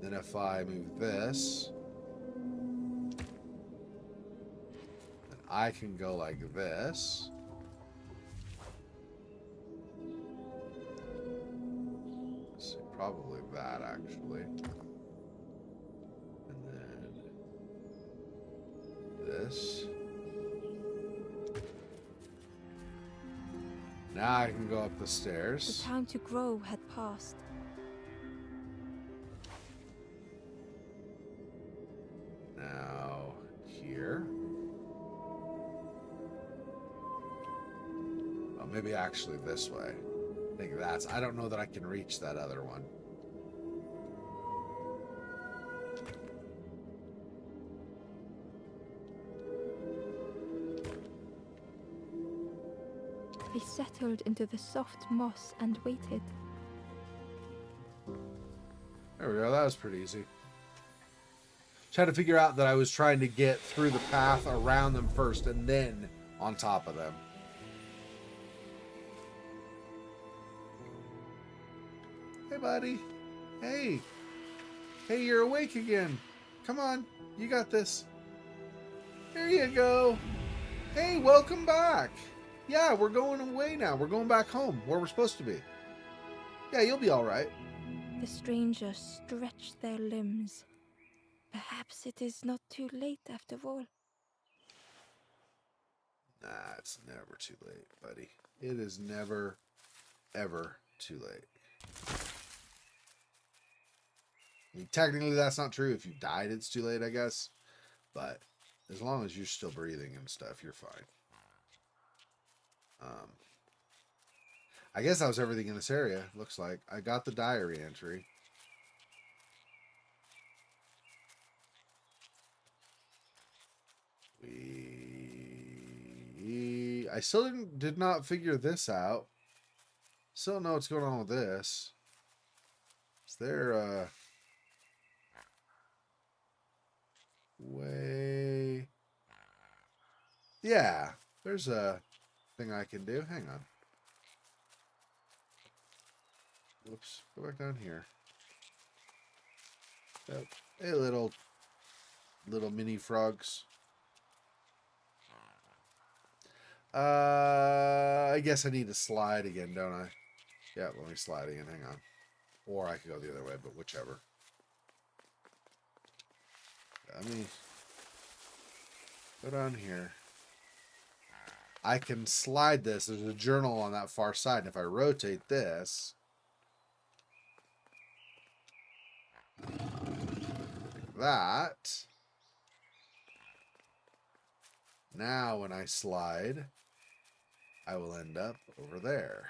S1: then if I move this, then I can go like this. Let's see, probably that actually. And then this. Now I can go up the stairs.
S2: The time to grow had passed.
S1: Now here. Oh, maybe actually this way. I think that's... I don't know that I can reach that other one.
S2: They settled into the soft moss and waited.
S1: There we go. That was pretty easy. Trying to figure out that I was trying to get through the path around them first and then on top of them. Hey, buddy. Hey. Hey, you're awake again. Come on. You got this. There you go. Hey, welcome back. Yeah, we're going away now. We're going back home, where we're supposed to be. Yeah, you'll be all right.
S2: The strangers stretched their limbs. Perhaps it is not too late after all.
S1: Nah, it's never too late, buddy. It is never, ever too late. I mean, technically, that's not true. If you've died, it's too late, I guess. But as long as you're still breathing and stuff, you're fine. I guess that was everything in this area, looks like. I got the diary entry. I still did not figure this out. Still don't know what's going on with this. Is there a way? Yeah, there's a thing I can do. Hang on. Whoops, go back down here. Yep. Hey, little mini frogs. I guess I need to slide again, don't I? Yeah, let me slide again. Hang on. Or I could go the other way, but whichever. Let me go down here. I can slide this. There's a journal on that far side. And if I rotate this, like that. Now when I slide, I will end up over there.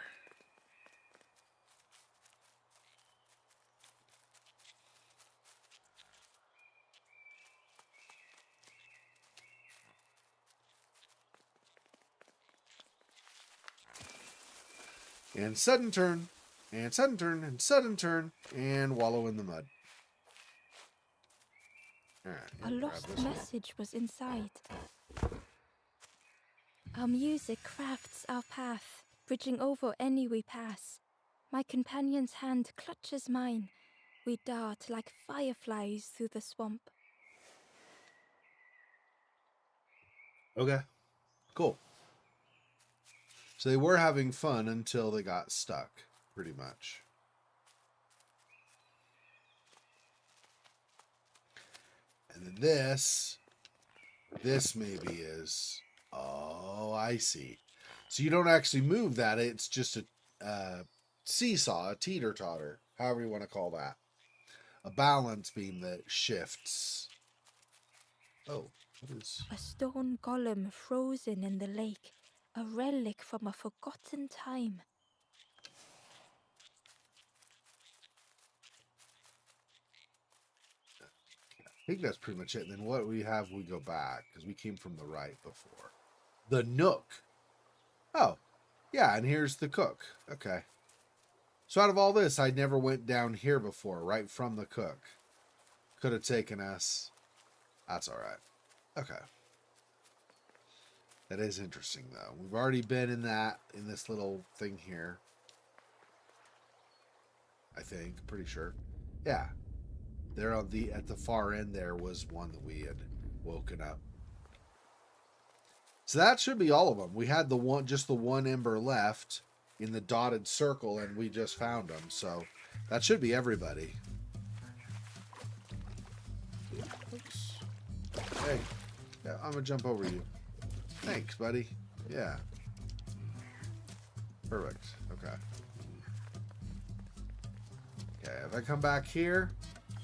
S1: And sudden turn, and sudden turn, and sudden turn, and wallow in the mud. All right,
S2: A lost message was inside. Our music crafts our path, bridging over any we pass. My companion's hand clutches mine. We dart like fireflies through the swamp.
S1: Okay, cool. So they were having fun until they got stuck, pretty much. And then this maybe is, oh, I see. So you don't actually move that. It's just a seesaw, a teeter-totter, however you want to call that. A balance beam that shifts. Oh, what is...
S2: A stone golem frozen in the lake. A relic from a forgotten time.
S1: I think that's pretty much it. And then what we have, we go back, because we came from the right before. The Nook. Oh, yeah, and here's the cook. Okay. So out of all this, I never went down here before, right from the cook. Could have taken us. That's all right. Okay. That is interesting, though. We've already been in this little thing here. I think, pretty sure. Yeah. There on at the far end there was one that we had woken up. So that should be all of them. We had just the one ember left in the dotted circle, and we just found them. So that should be everybody. Oops. Hey, yeah, I'm gonna jump over you. Thanks, buddy. Yeah. Perfect. Okay. Okay, if I come back here,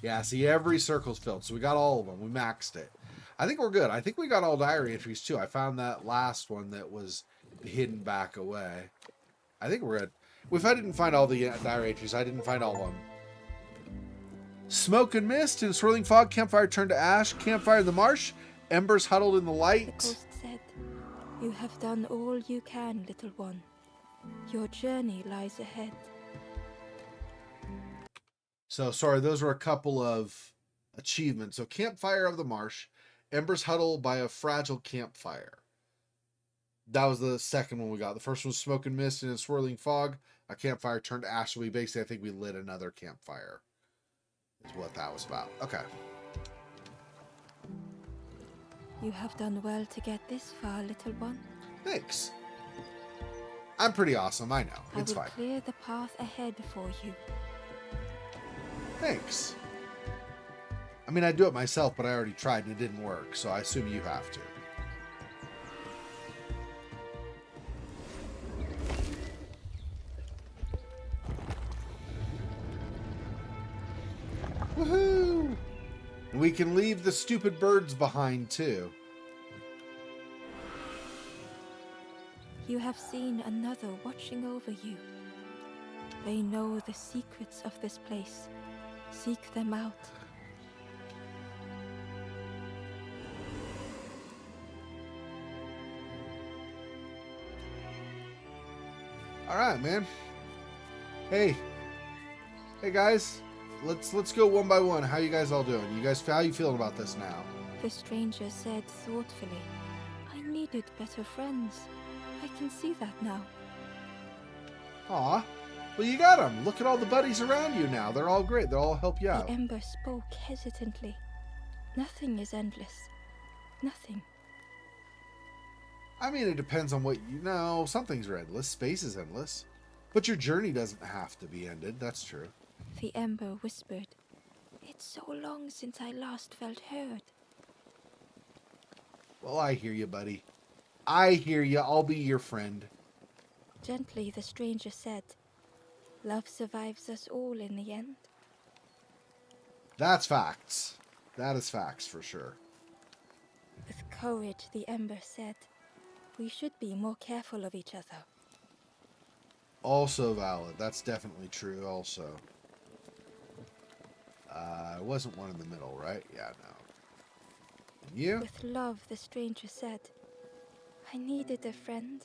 S1: yeah, see, every circle's filled. So we got all of them. We maxed it. I think we're good. I think we got all diary entries, too. I found that last one that was hidden back away. I think we're good. If I didn't find all the diary entries, I didn't find all of them. Smoke and mist in swirling fog. Campfire turned to ash. Campfire in the marsh. Embers huddled in the
S2: The
S1: light.
S2: ghost said, "You have done all you can, little one. Your journey lies ahead."
S1: So, sorry, those were a couple of achievements. So, Campfire of the Marsh, Embers Huddle by a Fragile Campfire. That was the second one we got. The first one was Smoke and Mist in a Swirling Fog. A campfire turned to ash. So we basically, I think we lit another campfire. Is what that was about. Okay.
S2: You have done well to get this far, little one.
S1: Thanks. I'm pretty awesome, I know. It's
S2: I will
S1: fine.
S2: clear the path ahead for you.
S1: Thanks. I mean, I'd do it myself, but I already tried and it didn't work, so I assume you have to. Woohoo! We can leave the stupid birds behind, too.
S2: You have seen another watching over you. They know the secrets of this place. Seek them out.
S1: All right, man. Hey guys. Let's go one by one. How you guys all doing? How you feeling about this now?
S2: The stranger said thoughtfully, I needed better friends. I can see that now.
S1: Aw. Well, you got them. Look at all the buddies around you now. They're all great. They'll all help you out.
S2: The ember spoke hesitantly. Nothing is endless. Nothing.
S1: I mean, it depends on what you know. Some things are endless. Space is endless. But your journey doesn't have to be ended. That's true.
S2: The ember whispered, It's so long since I last felt heard.
S1: Well, I hear you, buddy. I hear you. I'll be your friend.
S2: Gently, the stranger said, Love survives us all in the end.
S1: That's facts. That is facts for sure.
S2: With courage, the ember said, We should be more careful of each other.
S1: Also valid. That's definitely true also. It wasn't one in the middle, right? Yeah, no. And you?
S2: With love, the stranger said, I needed a friend.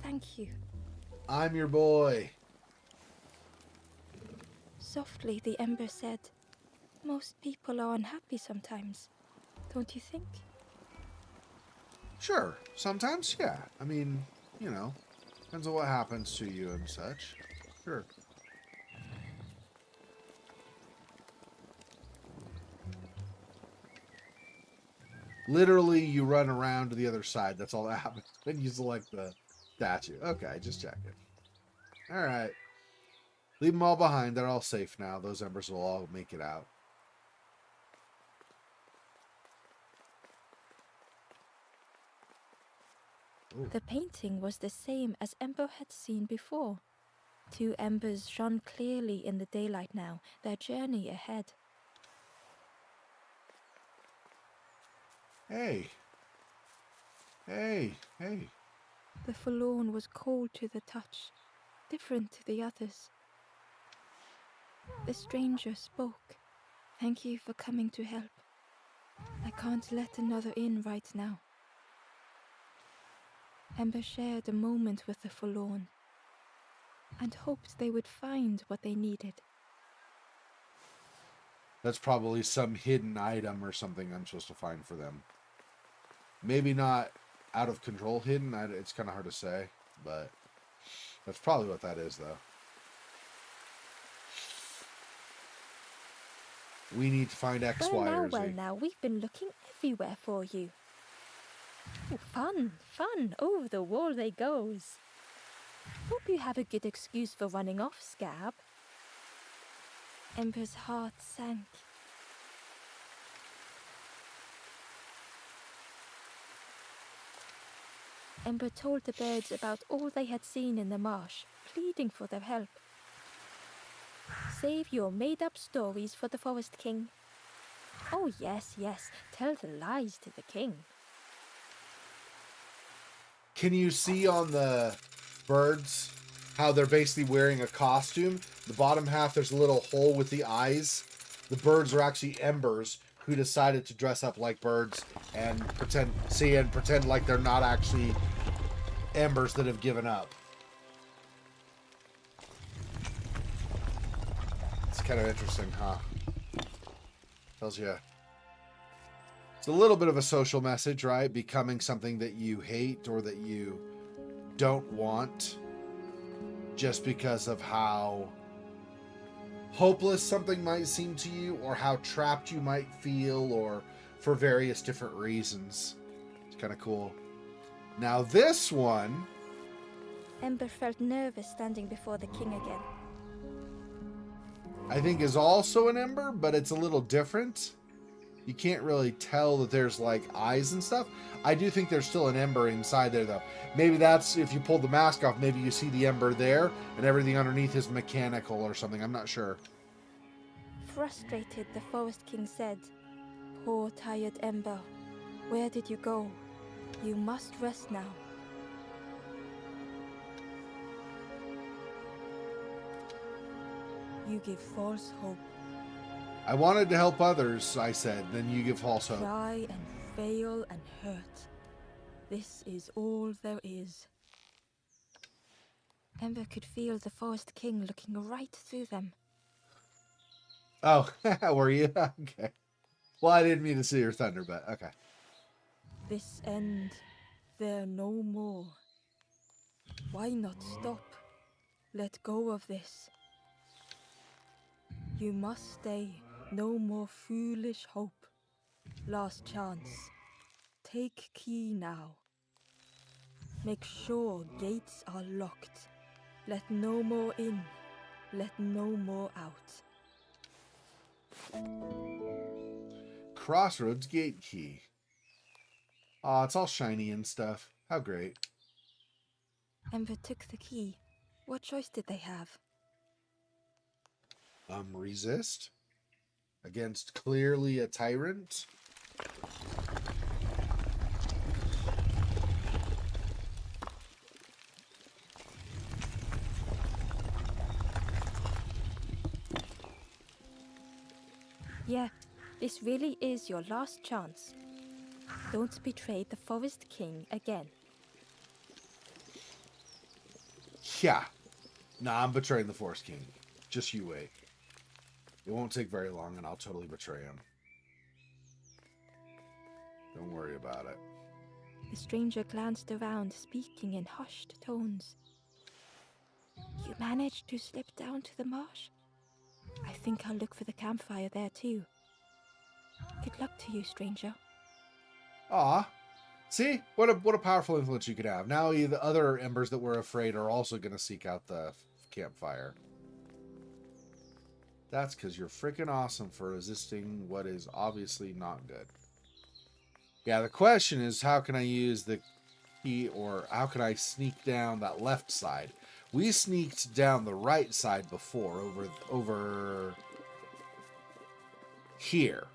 S2: Thank you.
S1: I'm your boy.
S2: Softly, the ember said, Most people are unhappy sometimes, don't you think?
S1: Sure. Sometimes, yeah. I mean, you know, depends on what happens to you and such. Sure. Literally, you run around to the other side. That's all that happens. Then you select the statue. Okay, just checking. All right. Leave them all behind. They're all safe now. Those embers will all make it out. Ooh.
S2: The painting was the same as Ember had seen before. 2 embers shone clearly in the daylight now, their journey ahead.
S1: Hey. Hey.
S2: The forlorn was cold to the touch, different to the others. The stranger spoke. Thank you for coming to help. I can't let another in right now. Ember shared a moment with the forlorn and hoped they would find what they needed.
S1: That's probably some hidden item or something I'm supposed to find for them. Maybe not out of control hidden. It's kind of hard to say, but that's probably what that is, though. We need to find X, Y, or Z.
S2: Well now, we've been looking everywhere for you. Oh, fun, over the wall they goes. Hope you have a good excuse for running off, Scab. Ember's heart sank. Ember told the birds about all they had seen in the marsh, pleading for their help. Save your made-up stories for the Forest King. Oh yes, tell the lies to the king.
S1: Can you see on the birds how they're basically wearing a costume? The bottom half, there's a little hole with the eyes. The birds are actually embers who decided to dress up like birds and pretend like they're not actually embers that have given up. It's kind of interesting, huh? Tells you. It's a little bit of a social message, right? Becoming something that you hate or that you don't want just because of how hopeless something might seem to you or how trapped you might feel or for various different reasons. It's kind of cool. Now this one,
S2: Ember felt nervous standing before the king again.
S1: I think is also an ember, but it's a little different. You can't really tell that there's like eyes and stuff. I do think there's still an ember inside there though. Maybe that's if you pull the mask off, maybe you see the ember there and everything underneath is mechanical or something. I'm not sure.
S2: Frustrated, the Forest King said, "Poor tired Ember, where did you go? You must rest now." "You give false hope.
S1: I wanted to help others," I said. "Then you give false hope."
S2: Try and fail and hurt. This is all there is." Ember could feel the Forest King looking right through them.
S1: Oh, were you? Okay. Well, I didn't mean to see your thunder, but okay.
S2: "This end, there no more. Why not stop? Let go of this. You must stay. No more foolish hope. Last chance. Take key now. Make sure gates are locked. Let no more in. Let no more out."
S1: Crossroads gate key. Aw, it's all shiny and stuff. How great.
S2: Ember took the key. What choice did they have?
S1: Resist against clearly a tyrant.
S2: Yeah, this really is your last chance. Don't betray the Forest King again.
S1: Yeah. Nah, I'm betraying the Forest King. Just you wait. It won't take very long and I'll totally betray him. Don't worry about it.
S2: The stranger glanced around, speaking in hushed tones. "You managed to slip down to the marsh? I think I'll look for the campfire there too. Good luck to you, stranger."
S1: Aw. See? What a powerful influence you could have. Now the other embers that were afraid are also going to seek out the campfire. That's because you're freaking awesome for resisting what is obviously not good. Yeah, the question is, how can I use the key, or how can I sneak down that left side? We sneaked down the right side before, over here.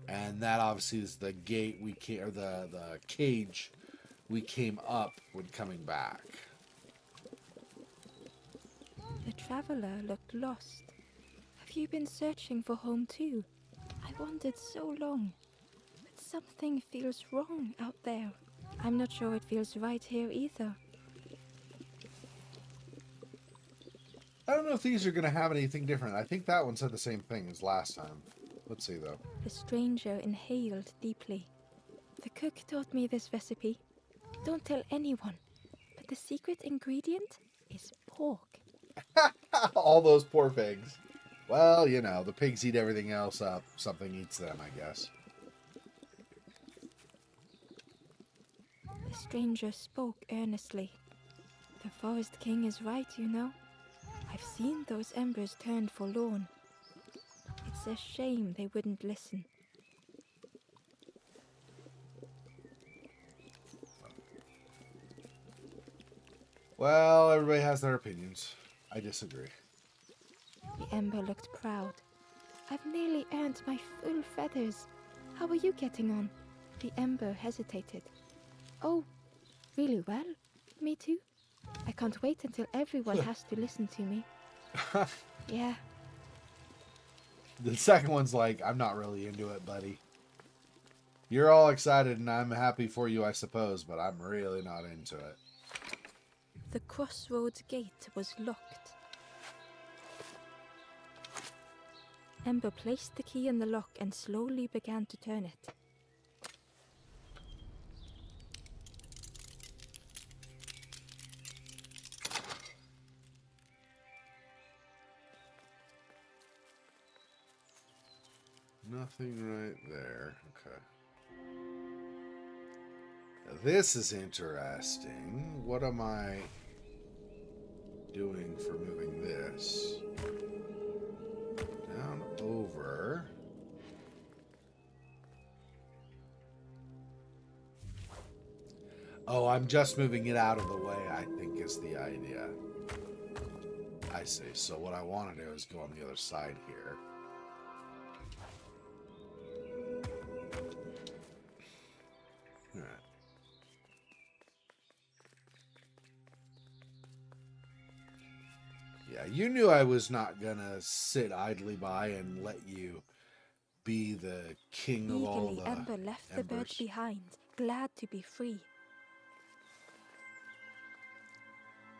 S1: And that obviously is the gate we came, or the cage we came up when coming back.
S2: The traveler looked lost. "Have you been searching for home too? I wandered so long. But something feels wrong out there. I'm not sure it feels right here either."
S1: I don't know if these are going to have anything different. I think that one said the same thing as last time. Let's see, though.
S2: The stranger inhaled deeply. "The cook taught me this recipe. Don't tell anyone. But the secret ingredient is pork."
S1: All those poor pigs. Well, you know, the pigs eat everything else up. Something eats them, I guess.
S2: The stranger spoke earnestly. "The Forest King is right, you know. I've seen those embers turn forlorn. It's a shame they wouldn't listen."
S1: Well, everybody has their opinions. I disagree.
S2: The ember looked proud. "I've nearly earned my full feathers. How are you getting on?" The ember hesitated. "Oh, really well. Me too. I can't wait until everyone has to listen to me." "Yeah."
S1: The second one's like, "I'm not really into it, buddy. You're all excited and I'm happy for you, I suppose, but I'm really not into it."
S2: The crossroads gate was locked. Ember placed the key in the lock and slowly began to turn it.
S1: Nothing right there. Okay. Now this is interesting. What am I doing for moving this? Down, over. Oh, I'm just moving it out of the way, I think is the idea. I see. So what I want to do is go on the other side here. All right. Yeah, you knew I was not gonna sit idly by and let you be the king of all
S2: Eagerly,
S1: the
S2: Ember left the birds
S1: embers.
S2: behind, glad to be free.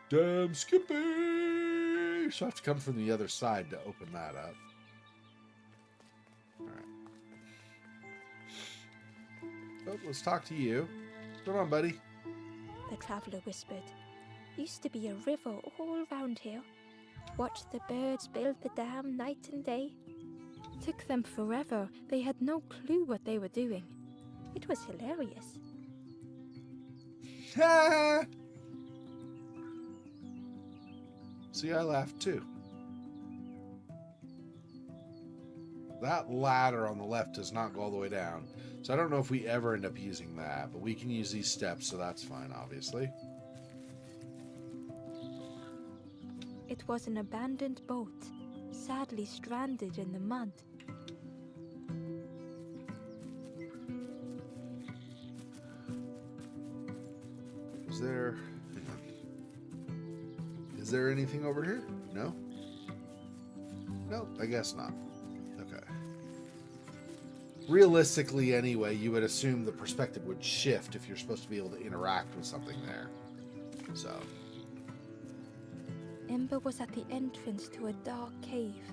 S1: Damn Skippy! So I have to come from the other side to open that up. Alright. Oh, let's talk to you. What's going on, buddy?
S2: The traveller whispered. Used to be a river all round here. Watched the birds build the dam night and day. Took them forever. They had no clue what they were doing. It was hilarious.
S1: Ha! See, I laughed too. That ladder on the left does not go all the way down. So I don't know if we ever end up using that, but we can use these steps, so that's fine, obviously.
S2: It was an abandoned boat, sadly stranded in the mud.
S1: Is there anything over here? No? Nope, I guess not. Okay. Realistically, anyway, you would assume the perspective would shift if you're supposed to be able to interact with something there. So.
S2: Ember was at the entrance to a dark cave.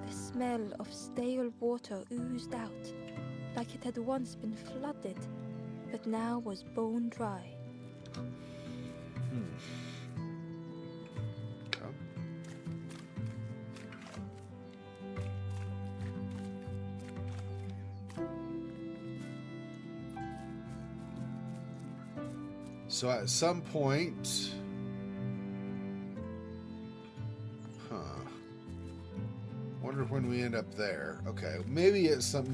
S2: The smell of stale water oozed out, like it had once been flooded, but now was bone dry.
S1: So at some point, wonder when we end up there. Okay, maybe at some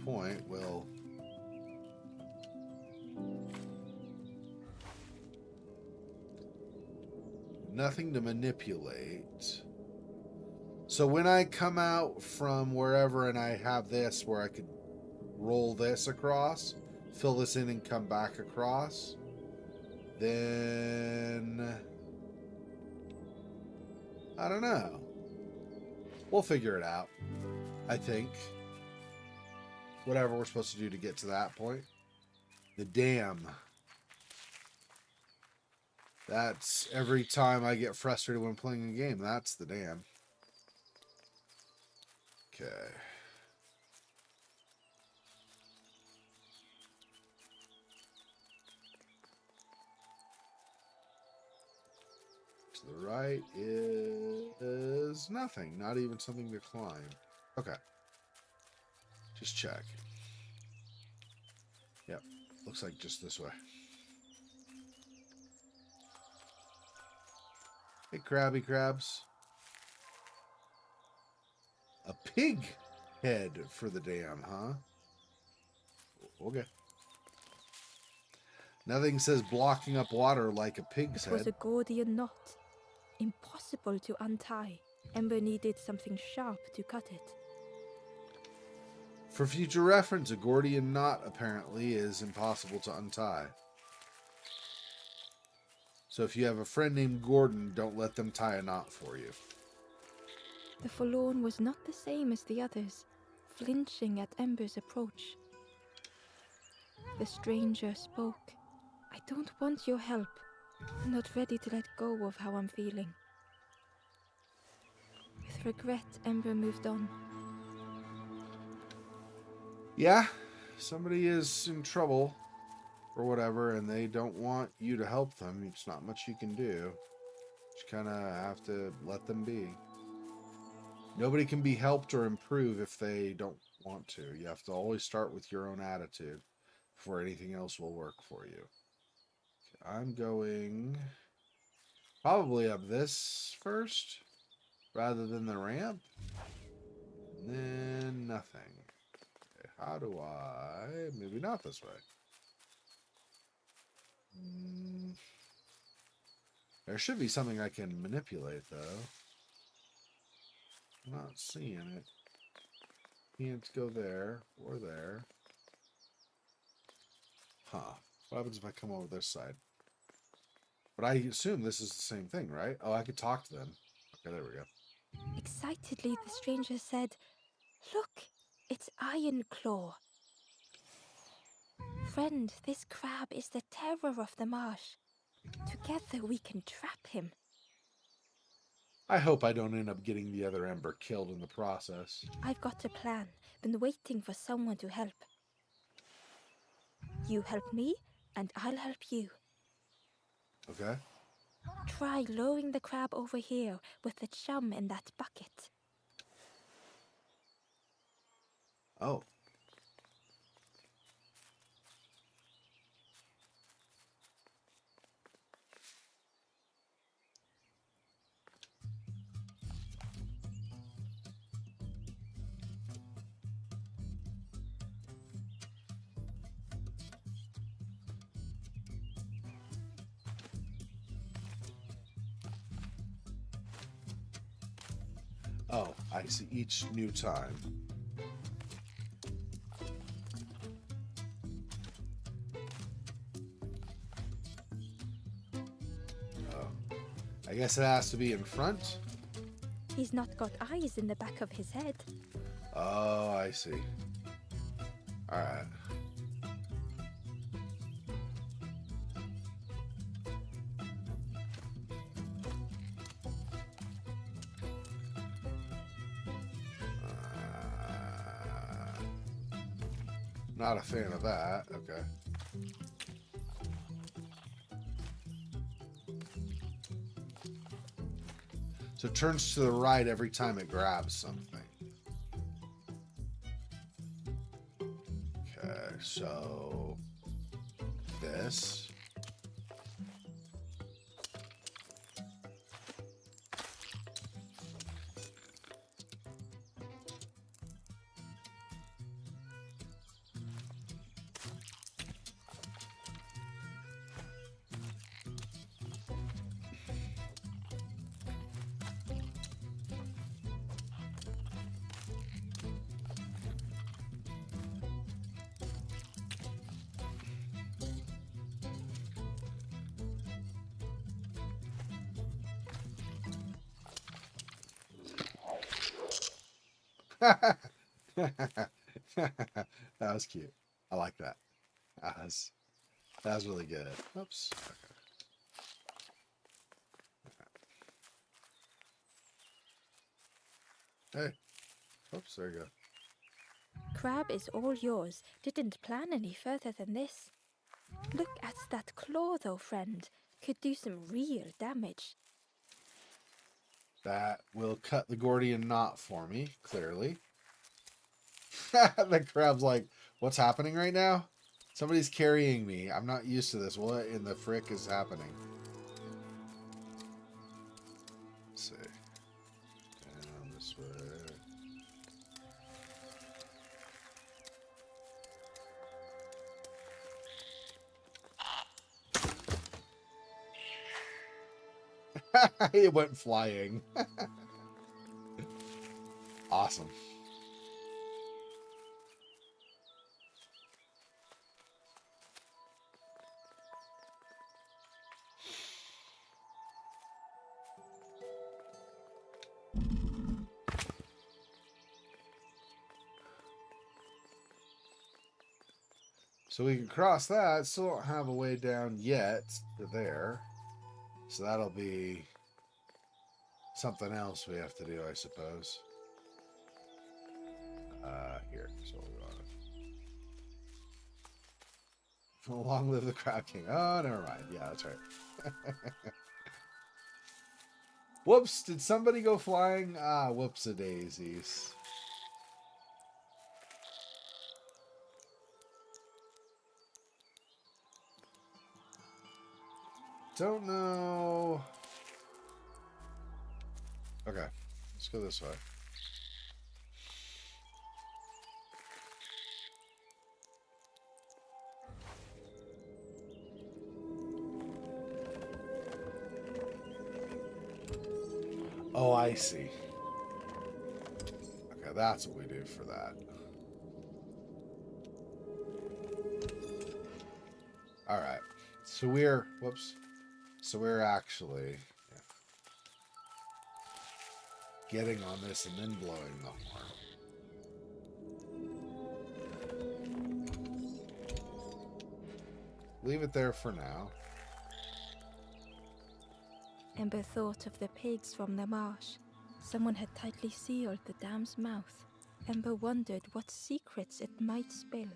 S1: point we'll. Nothing to manipulate. So when I come out from wherever and I have this where I could roll this across, fill this in and come back across, then I don't know. We'll figure it out, I think. Whatever we're supposed to do to get to that point. The dam. That's every time I get frustrated when playing a game. That's the dam. Okay. To the right is nothing. Not even something to climb. Okay. Just check. Yep. Looks like just this way. Hey, Krabby Crabs. A pig head for the dam, huh? Okay. Nothing says blocking up water like a pig's
S2: It was
S1: head.
S2: a Gordian knot. Impossible to untie. Ember needed something sharp to cut it.
S1: For future reference, a Gordian knot apparently is impossible to untie. So if you have a friend named Gordon, don't let them tie a knot for you.
S2: The forlorn was not the same as the others, flinching at Ember's approach. The stranger spoke. I don't want your help. I'm not ready to let go of how I'm feeling. With regret, Ember moved on.
S1: Yeah, somebody is in trouble or whatever, and they don't want you to help them. It's not much you can do. Just kind of have to let them be. Nobody can be helped or improve if they don't want to. You have to always start with your own attitude before anything else will work for you. Okay, I'm going probably up this first rather than the ramp. And then nothing. Okay, how do I... Maybe not this way. There should be something I can manipulate, though. I'm not seeing it. Can't go there or there. Huh. What happens if I come over this side? But I assume this is the same thing, right? Oh, I could talk to them. Okay, there we go.
S2: Excitedly, the stranger said, "Look, it's Iron Claw. Friend, this crab is the terror of the marsh. Together we can trap him."
S1: I hope I don't end up getting the other ember killed in the process.
S2: "I've got a plan. Been waiting for someone to help. You help me, and I'll help you.
S1: Okay.
S2: Try lowering the crab over here with the chum in that bucket."
S1: Oh. Oh, I see. Each new time. Oh. I guess it has to be in front.
S2: He's not got eyes in the back of his head.
S1: Oh, I see. Alright. Not a fan of that. Okay. So it turns to the right every time it grabs something. Okay, so this. That was cute. I like that. That was really good. Oops. Okay. Hey. Oops, there you go.
S2: Crab is all yours. Didn't plan any further than this. Look at that claw, though, friend. Could do some real damage.
S1: That will cut the Gordian knot for me, clearly. The crab's like, what's happening right now? Somebody's carrying me. I'm not used to this. What in the frick is happening? Let's see. Down this way. It went flying. Awesome. So we can cross that. Still don't have a way down yet to there. So that'll be something else we have to do, I suppose. Here. So we'll long live the Crab King. Oh, never mind. Yeah, that's right. Whoops, did somebody go flying? Ah, whoops-a-daisies. Don't know. Okay, let's go this way. Oh, I see. Okay, that's what we do for that. All right. So we're, whoops. So we're actually getting on this and then blowing the horn. Leave it there for now.
S2: Ember thought of the pigs from the marsh. Someone had tightly sealed the dam's mouth. Ember wondered what secrets it might spill.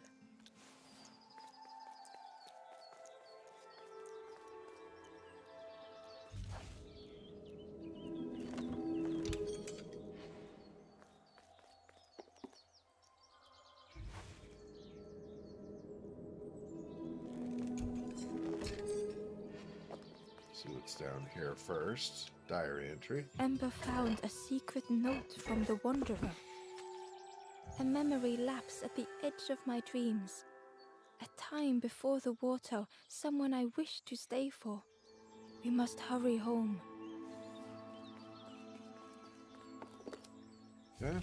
S1: See what's down here first. Diary entry.
S2: Ember found a secret note from the Wanderer. A memory lapse at the edge of my dreams. A time before the water, someone I wished to stay for. We must hurry home.
S1: Okay.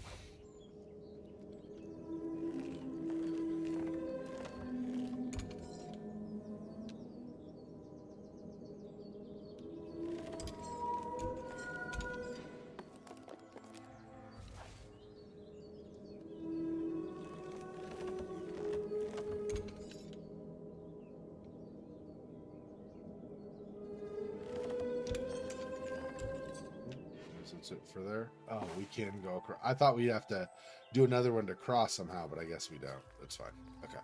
S1: That's it for there. Oh, we can go across. I thought we'd have to do another one to cross somehow, but I guess we don't. That's fine. Okay.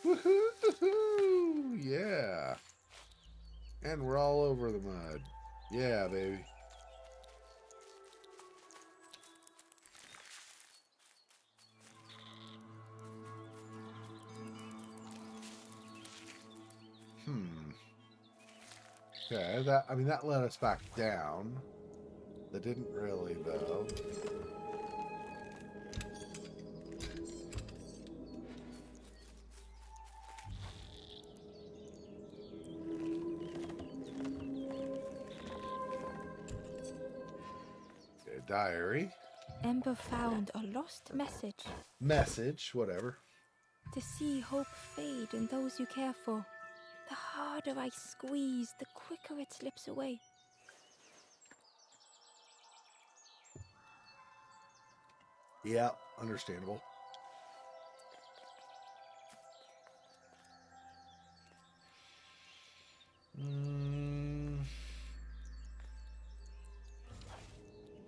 S1: Woohoo! Yeah. And we're all over the mud. Yeah, baby. Okay, that led us back down. That didn't really, though. Okay, diary.
S2: Ember found a lost message.
S1: Message, whatever.
S2: To see hope fade in those you care for. The harder I squeeze, the quicker it slips away.
S1: Yeah, understandable.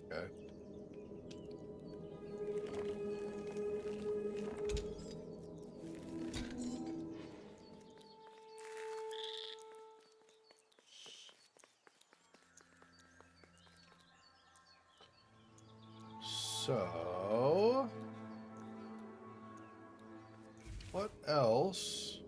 S1: Okay. So, what else?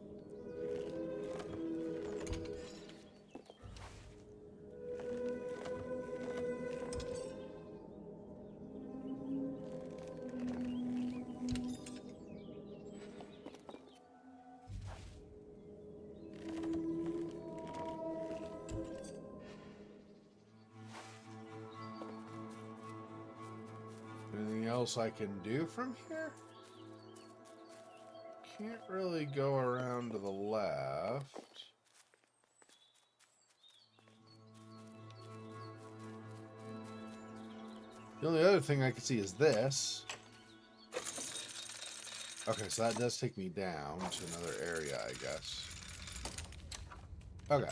S1: Anything else I can do from here? Can't really go around to the left. The only other thing I can see is this. Okay, so that does take me down to another area, I guess. Okay.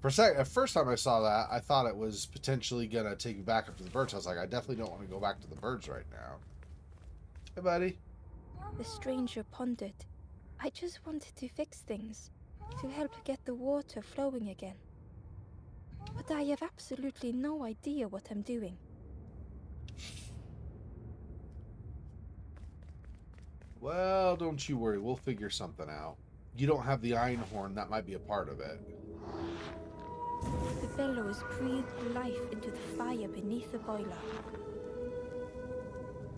S1: For a second, at first time I saw that, I thought it was potentially gonna take me back up to the birds. I was like, I definitely don't want to go back to the birds right now. Hey, buddy.
S2: The stranger pondered. I just wanted to fix things, to help get the water flowing again. But I have absolutely no idea what I'm doing.
S1: Well, don't you worry. We'll figure something out. You don't have the iron horn. That might be a part of it.
S2: The bellows breathed life into the fire beneath the boiler.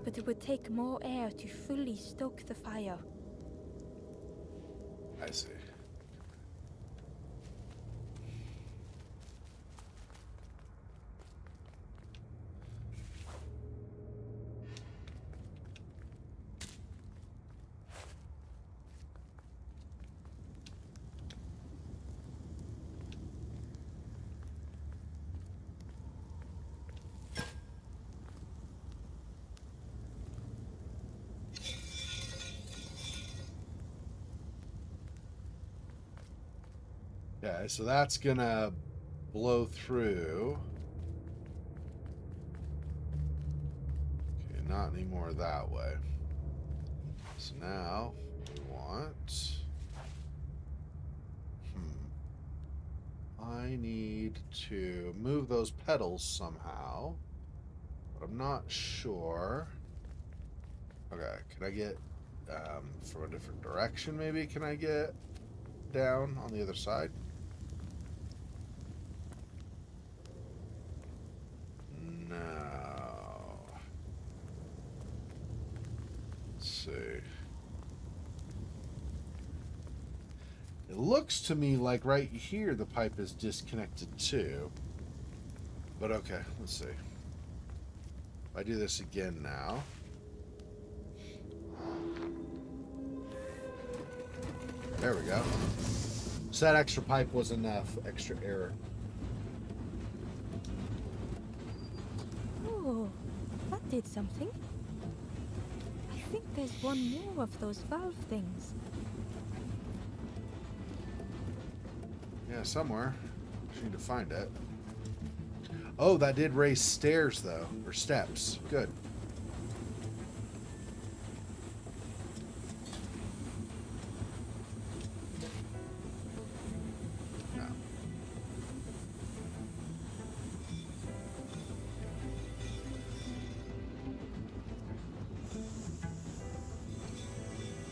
S2: But it would take more air to fully stoke the fire.
S1: I see. Okay, so that's gonna blow through. Okay, not anymore that way. So now we want. I need to move those petals somehow, but I'm not sure. Okay, can I get from a different direction? Maybe can I get down on the other side? No. Let's see. It looks to me like right here the pipe is disconnected too. But okay, let's see. If I do this again now. There we go. So that extra pipe was enough, extra air.
S2: Oh, that did something. I think there's one more of those valve things.
S1: Yeah, somewhere. Just need to find it. Oh, that did raise stairs, though. Or steps. Good. No.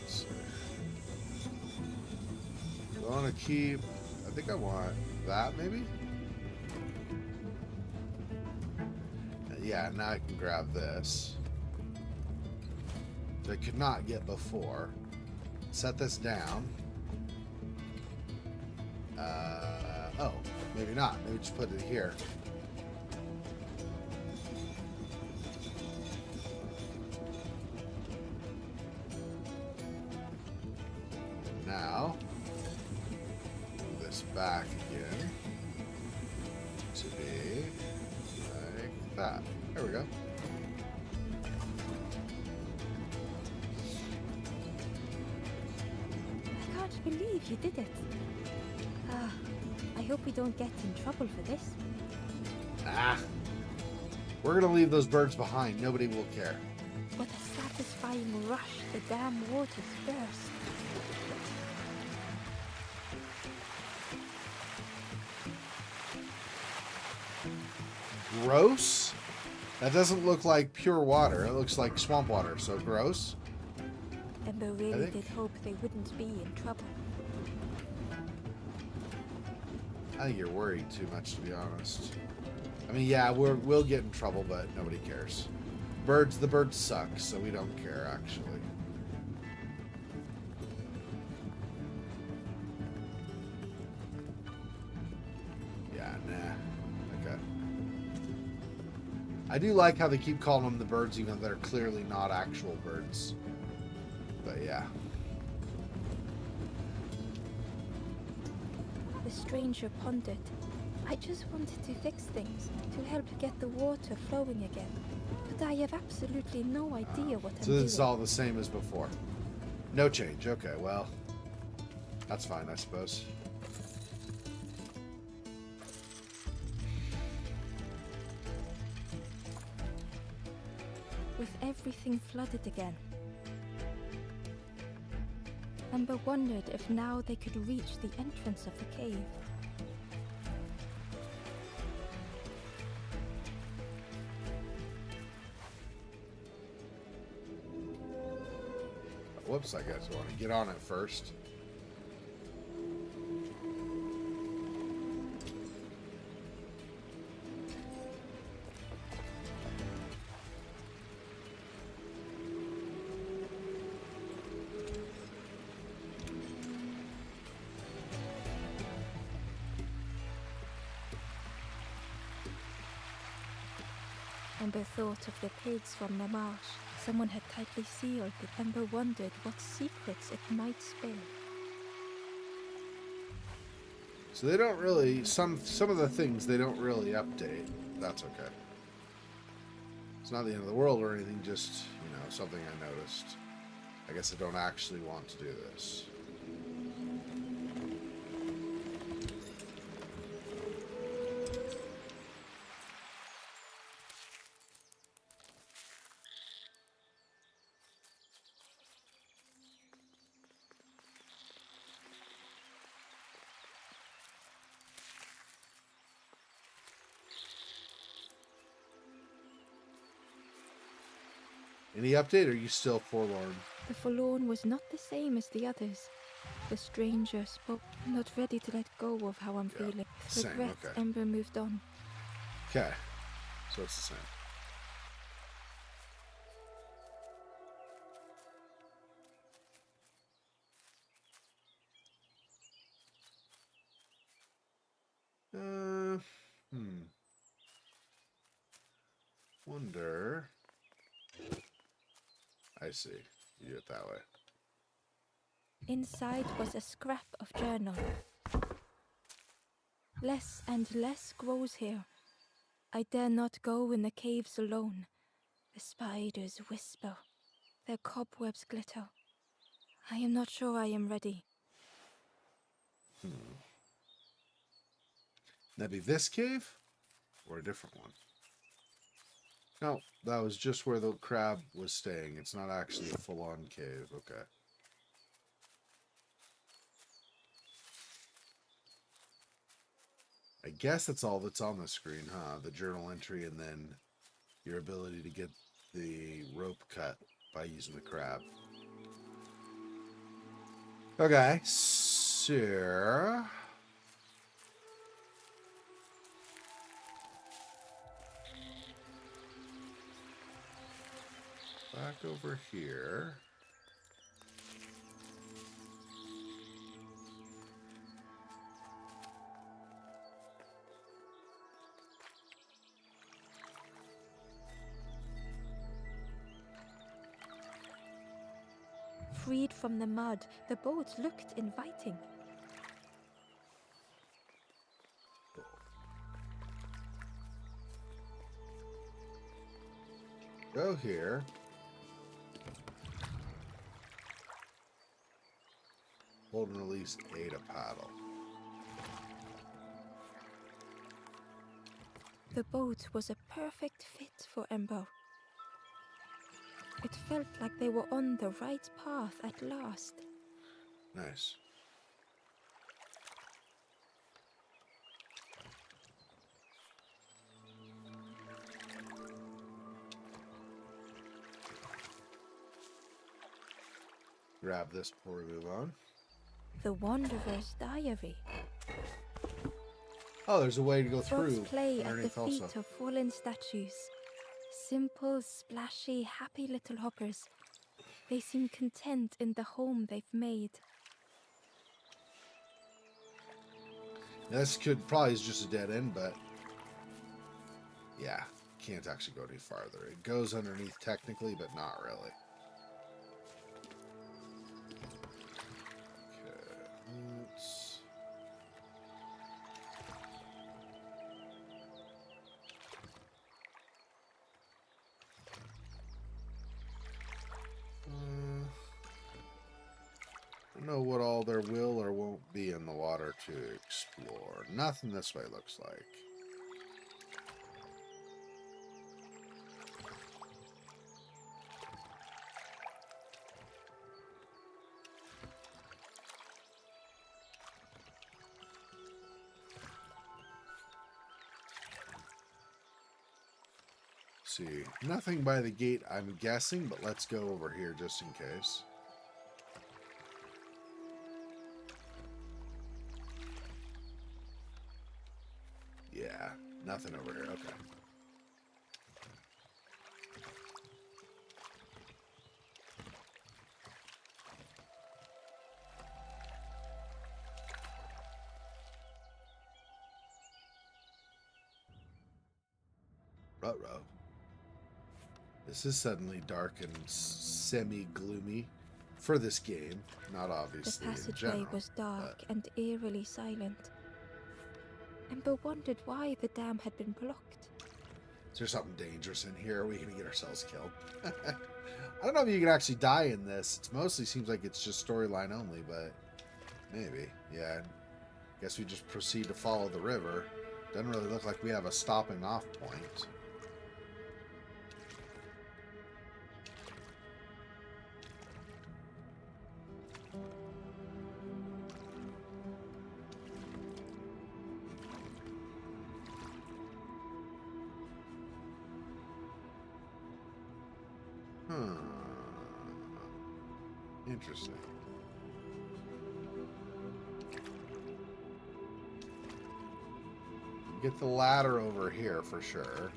S1: Let's see. I want to keep... I think I want that, maybe? Yeah, now I can grab this. Which I could not get before. Set this down. Oh, maybe not. Maybe just put it here. Now, move this back again to be like that. There we go.
S2: I can't believe you did it. Ah, I hope we don't get in trouble for this.
S1: Ah. We're gonna leave those birds behind. Nobody will care.
S2: What a satisfying rush the dam waters burst.
S1: Gross? That doesn't look like pure water. It looks like swamp water, so gross.
S2: Ember really did hope they wouldn't be in trouble.
S1: I think you're worried too much, to be honest. I mean, yeah, we'll get in trouble, but nobody cares. The birds suck, so we don't care, actually. Yeah, nah. Okay. I do like how they keep calling them the birds, even though they're clearly not actual birds. But yeah.
S2: The stranger pondered. I just wanted to fix things, to help get the water flowing again. But I have absolutely no idea what I'm doing.
S1: So this is all the same as before. No change. Okay, well, that's fine, I suppose.
S2: with everything flooded again. Ember wondered if now they could reach the entrance of the cave.
S1: Whoops, I guess I want to get on it first.
S2: Ember thought of the pigs from the marsh. Someone had tightly sealed it. Ember wondered what secrets it might spill.
S1: So they don't really, some of the things they don't really update. That's okay. It's not the end of the world or anything, just, you know, something I noticed. I guess I don't actually want to do this. Any update, or are you still forlorn?
S2: The forlorn was not the same as the others. The stranger spoke, not ready to let go of how I'm feeling. With
S1: same,
S2: regret,
S1: okay.
S2: Ember moved on.
S1: Okay, so it's the same. Wonder. I see. You do it that way.
S2: Inside was a scrap of journal. Less and less grows here. I dare not go in the caves alone. The spiders whisper. Their cobwebs glitter. I am not sure I am ready.
S1: That be this cave? Or a different one? No, that was just where the crab was staying. It's not actually a full-on cave. Okay. I guess that's all that's on the screen, huh? The journal entry and then your ability to get the rope cut by using the crab. Okay, so... back over here.
S2: Freed from the mud, the boat looked inviting.
S1: Go here. Hold and release A to paddle.
S2: The boat was a perfect fit for Ember. It felt like they were on the right path at last.
S1: Nice. Grab this before we move on.
S2: The Wanderer's Diary.
S1: Oh, there's a way to go through.
S2: Dogs play at the
S1: underneath
S2: feet
S1: also.
S2: of fallen statues. Simple, splashy, happy little hoppers. They seem content in the home they've made.
S1: This could probably is just a dead end, but yeah, can't actually go any farther. It goes underneath technically, but not really. Okay, let's... I don't know what all there will or won't be in the water to explore. Nothing this way looks like. see. Nothing by the gate, I'm guessing, but let's go over here just in case. Yeah, nothing over here. Okay. Ruh-roh. This is suddenly dark and semi-gloomy for this game. Not
S2: The
S1: obviously in
S2: passageway
S1: general.
S2: was dark
S1: But
S2: and eerily silent. Ember wondered why the dam had been blocked.
S1: is there something dangerous in here? Are we going to get ourselves killed? I don't know if you can actually die in this. It mostly seems like it's just storyline only, but maybe. Yeah, guess we just proceed to follow the river. Doesn't really look like we have a stopping off point. Interesting. Get the ladder over here for sure.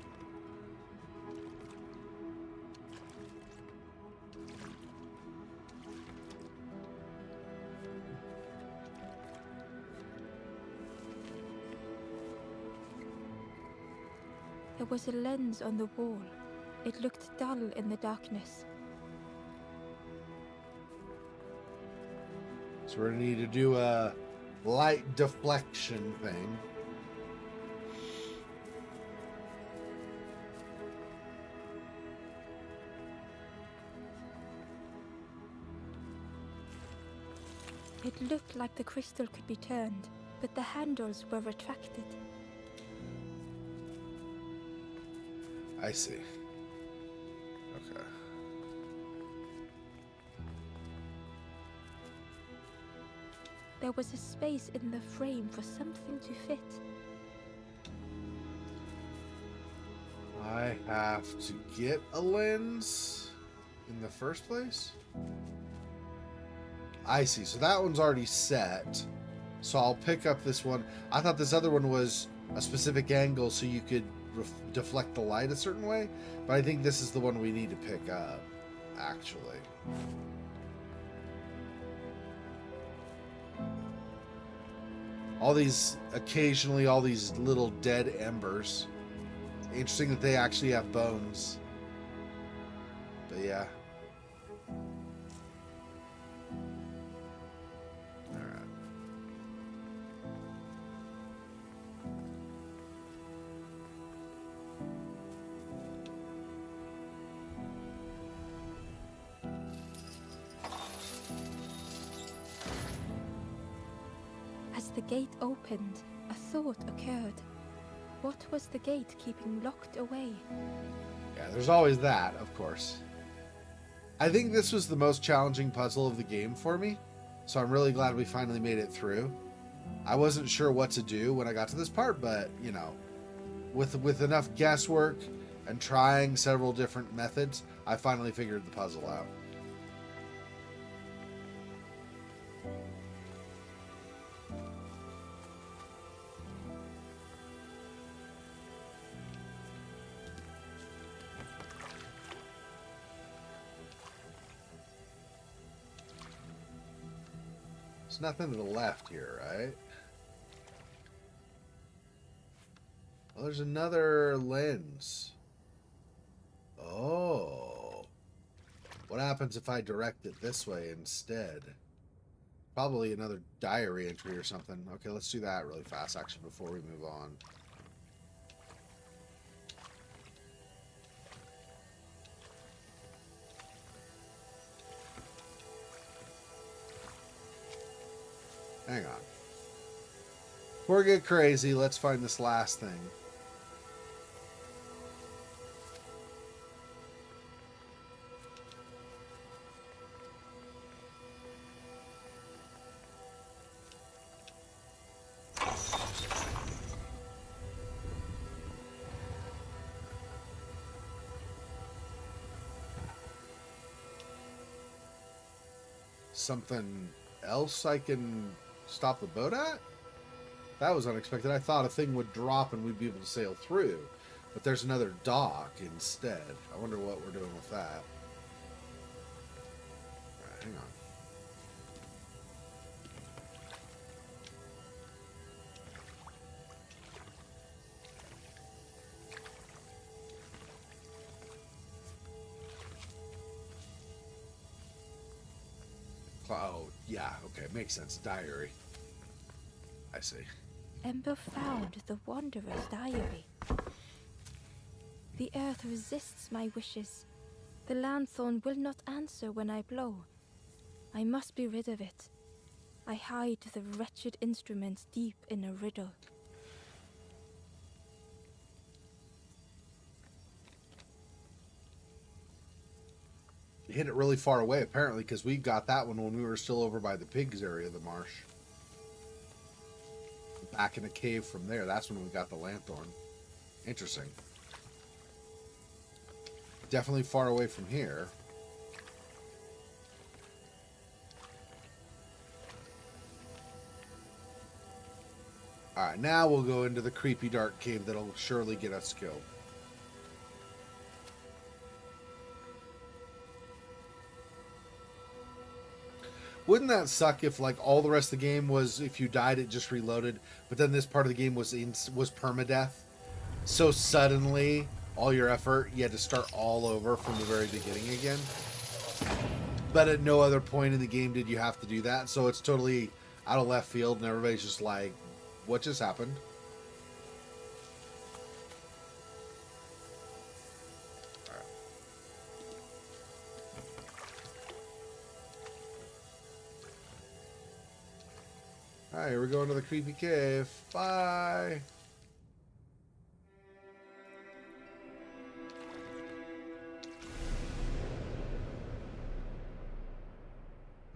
S2: There was a lens on the wall. It looked dull in the darkness.
S1: So we're gonna need to do a light deflection thing.
S2: It looked like the crystal could be turned, but the handles were retracted.
S1: I see. Okay.
S2: There was a space in the frame for something to fit.
S1: I have to get a lens in the first place? I see. So that one's already set. So I'll pick up this one. I thought this other one was a specific angle so you could deflect the light a certain way. But I think this is the one we need to pick up, actually. All these, occasionally, all these little dead embers. Interesting that they actually have bones. But yeah. Alright.
S2: As the gate opened, a thought occurred. What was the gate keeping locked away?
S1: Yeah, there's always that, of course. I think this was the most challenging puzzle of the game for me, so I'm really glad we finally made it through. I wasn't sure what to do when I got to this part, but, you know, with enough guesswork and trying several different methods, I finally figured the puzzle out. There's nothing to the left here, right? Well, there's another lens. Oh. What happens if I direct it this way instead? Probably another diary entry or something. Okay, let's do that really fast, actually, before we move on. Hang on. Before we get crazy, let's find this last thing. something else I can stop the boat at? That was unexpected. I thought a thing would drop and we'd be able to sail through. But there's another dock instead. I wonder what we're doing with that. Alright, hang on. Oh, yeah, okay, makes sense. Diary. I see.
S2: Ember found the Wanderer's diary. The earth resists my wishes. The lanthorn will not answer when I blow. I must be rid of it. I hide the wretched instrument deep in a riddle.
S1: You hit it really far away, apparently, because we got that one when we were still over by the pigs area of the marsh. Back in a cave from there, that's when we got the lanthorn. Interesting. Definitely far away from here. Alright, now we'll go into the creepy dark cave that'll surely get us killed. Wouldn't that suck if, like, all the rest of the game was, if you died, it just reloaded, but then this part of the game was permadeath? So suddenly, all your effort, you had to start all over from the very beginning again? But at no other point in the game did you have to do that, so it's totally out of left field, and everybody's just like, what just happened? Alright, we're going to the creepy cave. Bye!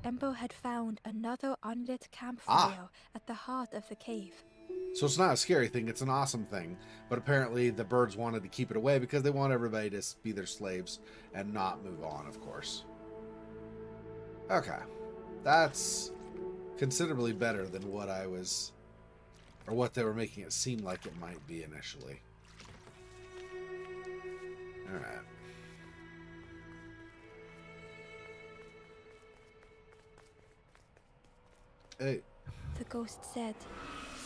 S2: Ember had found another unlit campfire at the heart of the cave.
S1: So it's not a scary thing, it's an awesome thing. But apparently the birds wanted to keep it away because they want everybody to be their slaves and not move on, of course. Okay. That's considerably better than what I was, or what they were making it seem like it might be initially. Alright. Hey.
S2: The ghost said,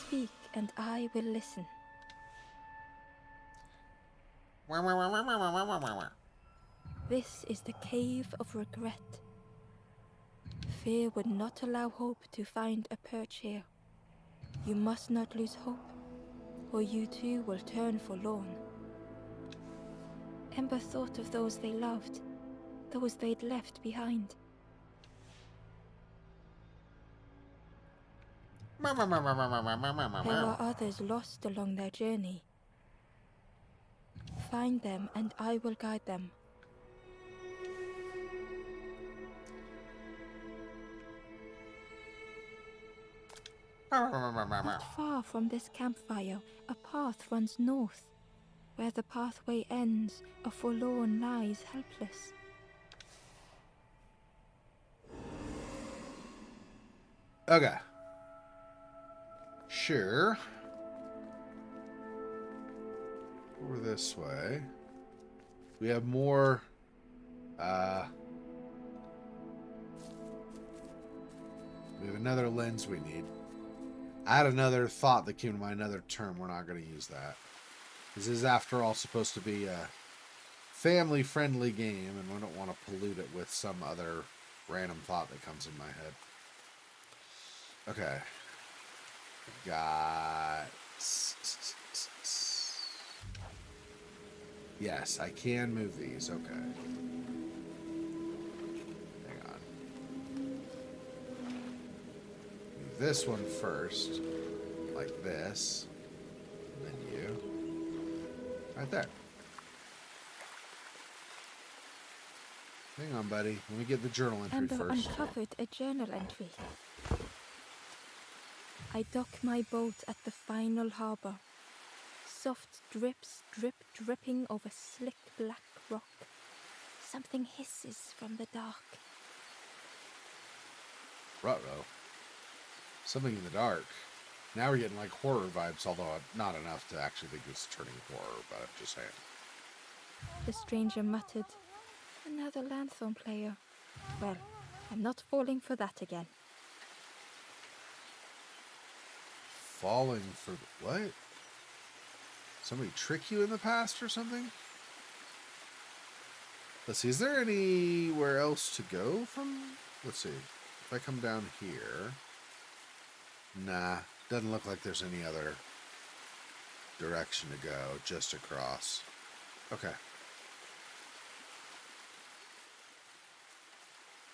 S2: "Speak and I will listen." This is the cave of regret. Fear would not allow hope to find a perch here. You must not lose hope, or you too will turn forlorn. Ember thought of those they loved, those they'd left behind. There are others lost along their journey. Find them and I will guide them. Not far from this campfire, a path runs north. Where the pathway ends, a forlorn lies helpless.
S1: Okay. Sure. Over this way. We have more, we have another lens we need. I had another thought that came to mind, another term. We're not going to use that. This is, after all, supposed to be a family-friendly game, and we don't want to pollute it with some other random thought that comes in my head. Okay. Got... Yes, I can move these. Okay. Hang on. Move this one first. Like this. And then you. Right there. Hang on, buddy. Let me get the journal entry
S2: Ember
S1: first.
S2: uncovered a journal entry. I dock my boat at the final harbor. Soft drips drip dripping over slick black rock. Something hisses from the dark.
S1: Ruh-roh. Something in the dark. Now we're getting like horror vibes, although not enough to actually think it's turning horror, but I'm just saying.
S2: The stranger muttered. Another lanthorn player. Well, I'm not falling for that again.
S1: Falling for what? Somebody trick you in the past or something? Let's see, is there anywhere else to go from? Let's see. If I come down here. Nah, doesn't look like there's any other direction to go, just across. Okay.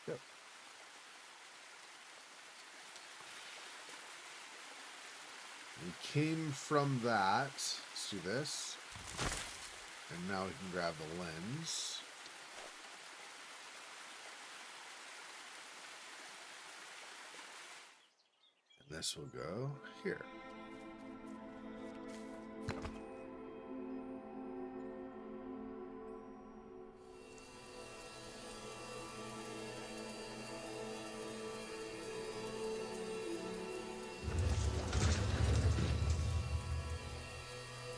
S1: Yep. We came from that. Let's do this. And now we can grab the lens. And this will go here.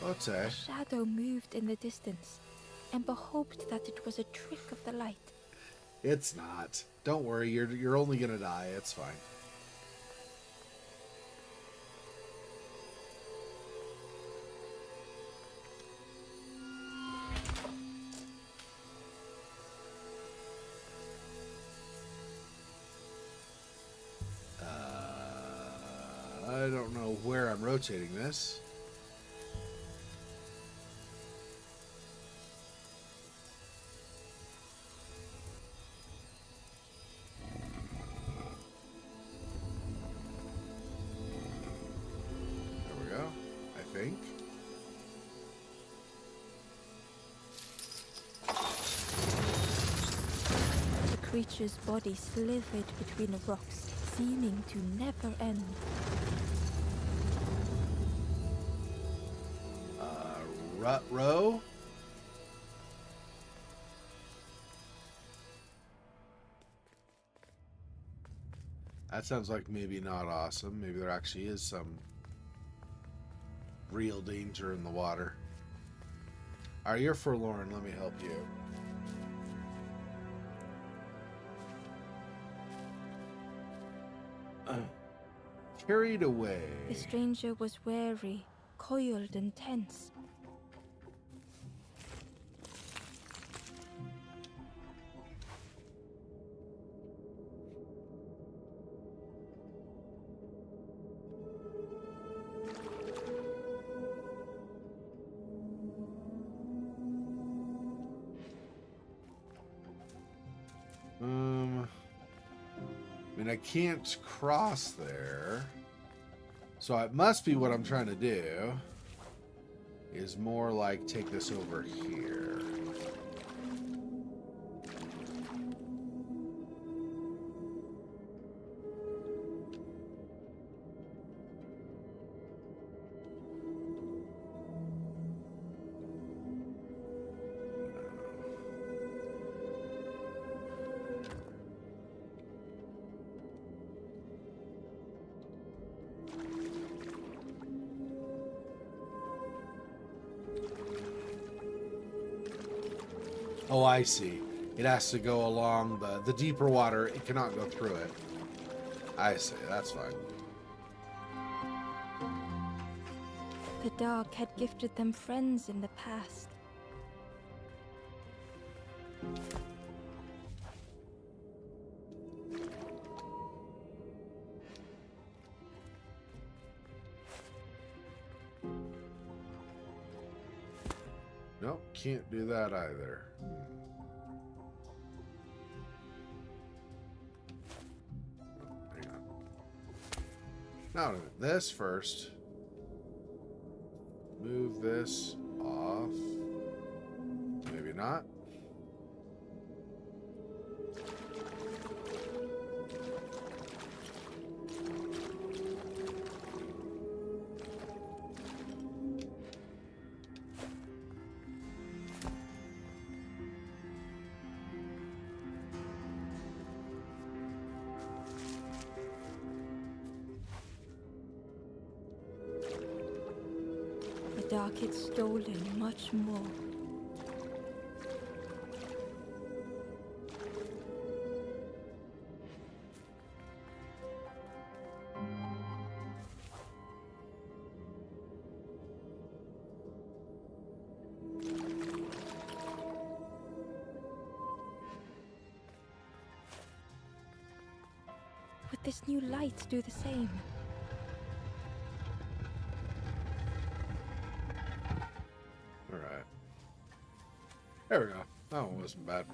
S1: What's
S2: A
S1: that?
S2: shadow moved in the distance. Ember hoped that it was a trick of the light.
S1: It's not. Don't worry, you're only gonna die. It's fine. I don't know where I'm rotating this. There we go, I think.
S2: The creature's body slithered between the rocks, seeming to never end.
S1: Rut-row? That sounds like maybe not awesome. Maybe there actually is some real danger in the water. Alright, you're forlorn. Let me help you. Carried away.
S2: The stranger was wary, coiled and tense.
S1: I mean, I can't cross there. So it must be what I'm trying to do is more like take this over here. Oh, I see. It has to go along the deeper water. It cannot go through it. I see. That's fine.
S2: The dark had gifted them friends in the past.
S1: Nope, can't do that either. Hang on. Now, this first. Move this off. Maybe not.
S2: dark had stolen much more. Would this new light do the same?
S1: All right. There we go. That one wasn't bad.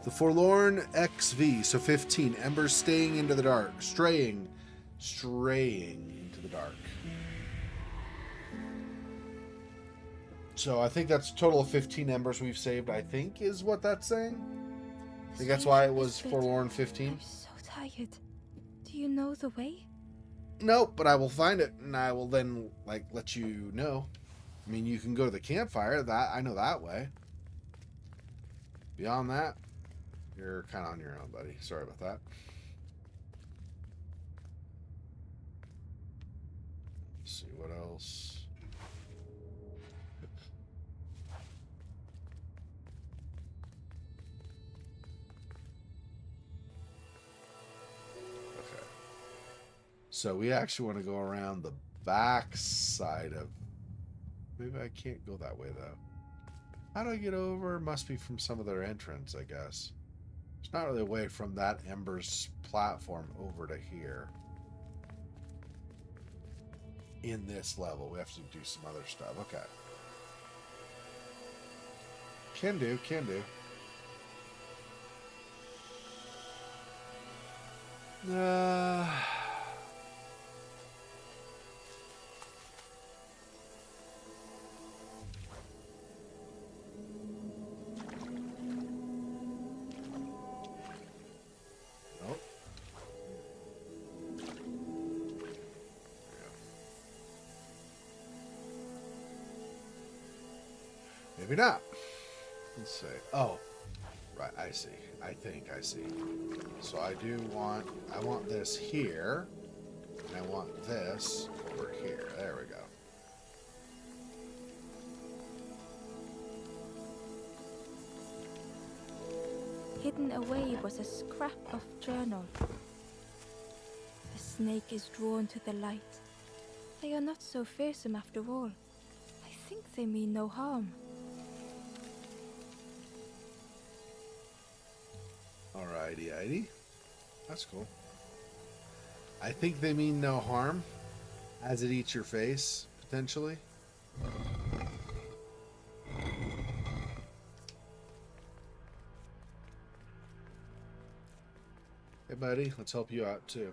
S1: The Forlorn XV, so 15. Embers staying into the dark. Straying into the dark. So I think that's a total of 15 embers we've saved, I think, is what that's saying. I think that's why it was Forlorn 15.
S2: I'm so tired. Do you know the way?
S1: Nope, but I will find it, and I will then, let you know. I mean, you can go to the campfire. That I know that way. Beyond that, you're kind of on your own, buddy. Sorry about that. Let's see what else. Okay. So we actually want to go around the back side of... Maybe I can't go that way, though. How do I get over? Must be from some other entrance, I guess. It's not really a way from that Ember's platform over to here. In this level, we have to do some other stuff. Okay. Can do. Maybe not. Let's see. Oh, right. I see. I think I see. So I want this here, and I want this over here. There we go.
S2: Hidden away was a scrap of journal. The snake is drawn to the light. They are not so fearsome after all. I think they mean no harm.
S1: Alrighty. That's cool. I think they mean no harm, as it eats your face, potentially. Hey, buddy, let's help you out, too.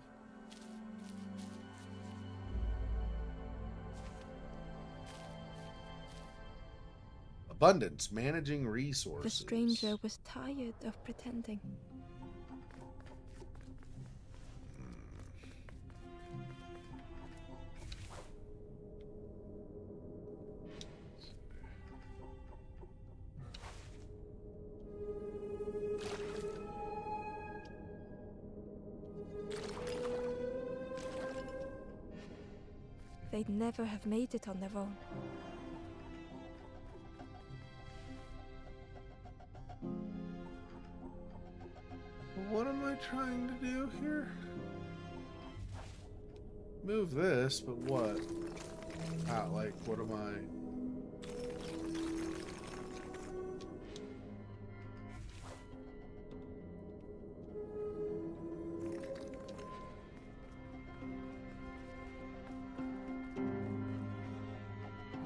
S1: Abundance, managing resources.
S2: The stranger was tired of pretending. They'd never have made it on their own.
S1: What am I trying to do here? Move this, but what? What am I...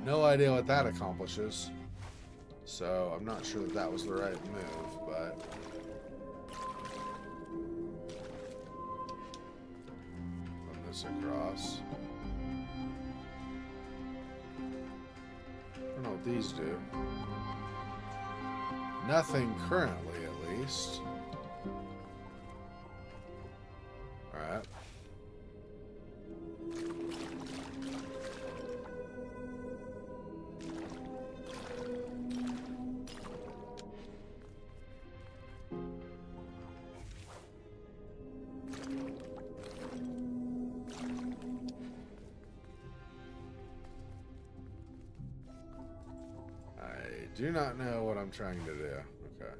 S1: No idea what that accomplishes. So, I'm not sure that was the right move, but... Run this across. I don't know what these do. Nothing currently, at least. Alright. do not know what I'm trying to do. Okay.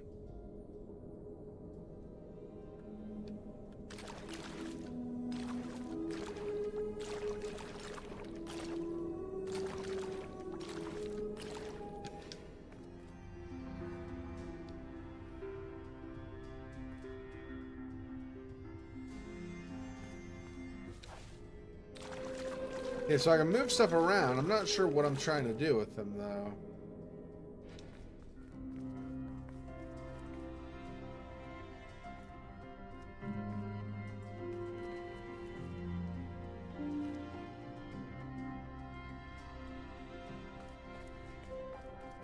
S1: Okay, so I can move stuff around. I'm not sure what I'm trying to do with them, though.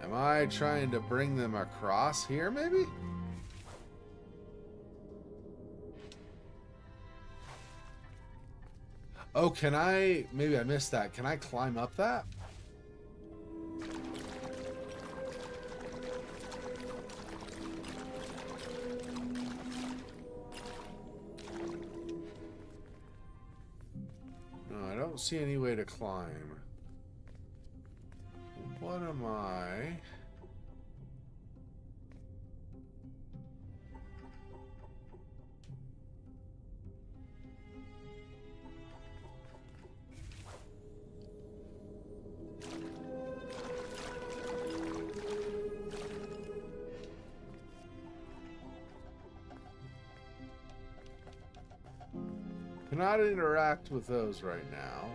S1: Am I trying to bring them across here, maybe? Oh, can I... Maybe I missed that. Can I climb up that? No, I don't see any way to climb. What am I... Cannot interact with those right now.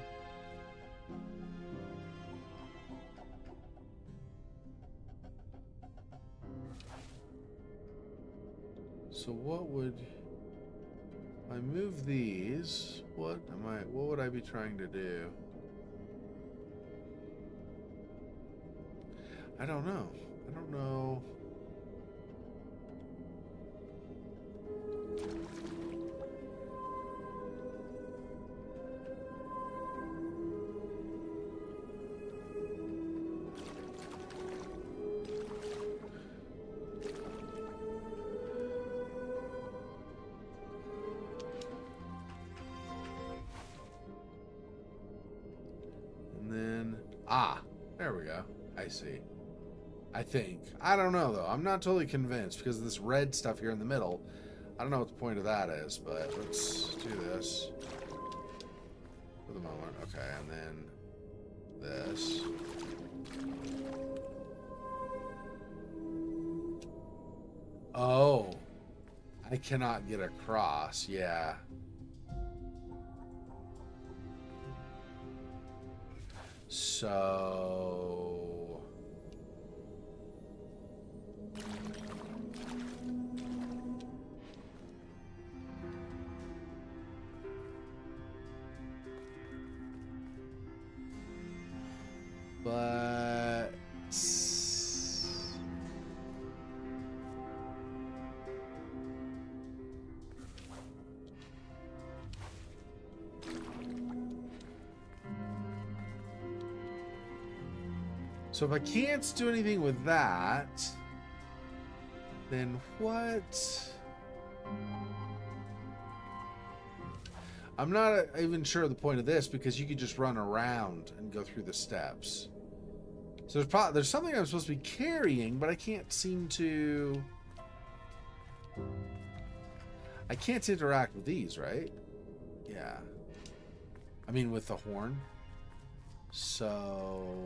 S1: So what would I move these? What would I be trying to do? I don't know. I don't know. There we go. I see. I think. I don't know, though. I'm not totally convinced because of this red stuff here in the middle. I don't know what the point of that is, but let's do this for the moment. Okay, and then this. Oh. I cannot get across. Yeah. So... But... So if I can't do anything with that, then what? I'm not even sure of the point of this because you could just run around and go through the steps. So there's something I'm supposed to be carrying, but I can't seem to... I can't interact with these, right? Yeah. I mean, with the horn. So...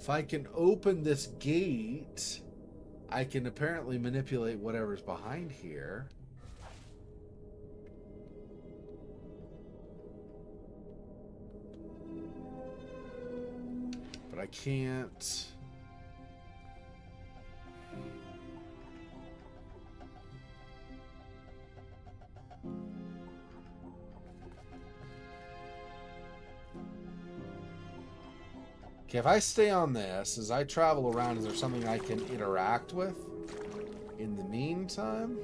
S1: If I can open this gate, I can apparently manipulate whatever's behind here. But I can't... Okay, if I stay on this, as I travel around, is there something I can interact with in the meantime?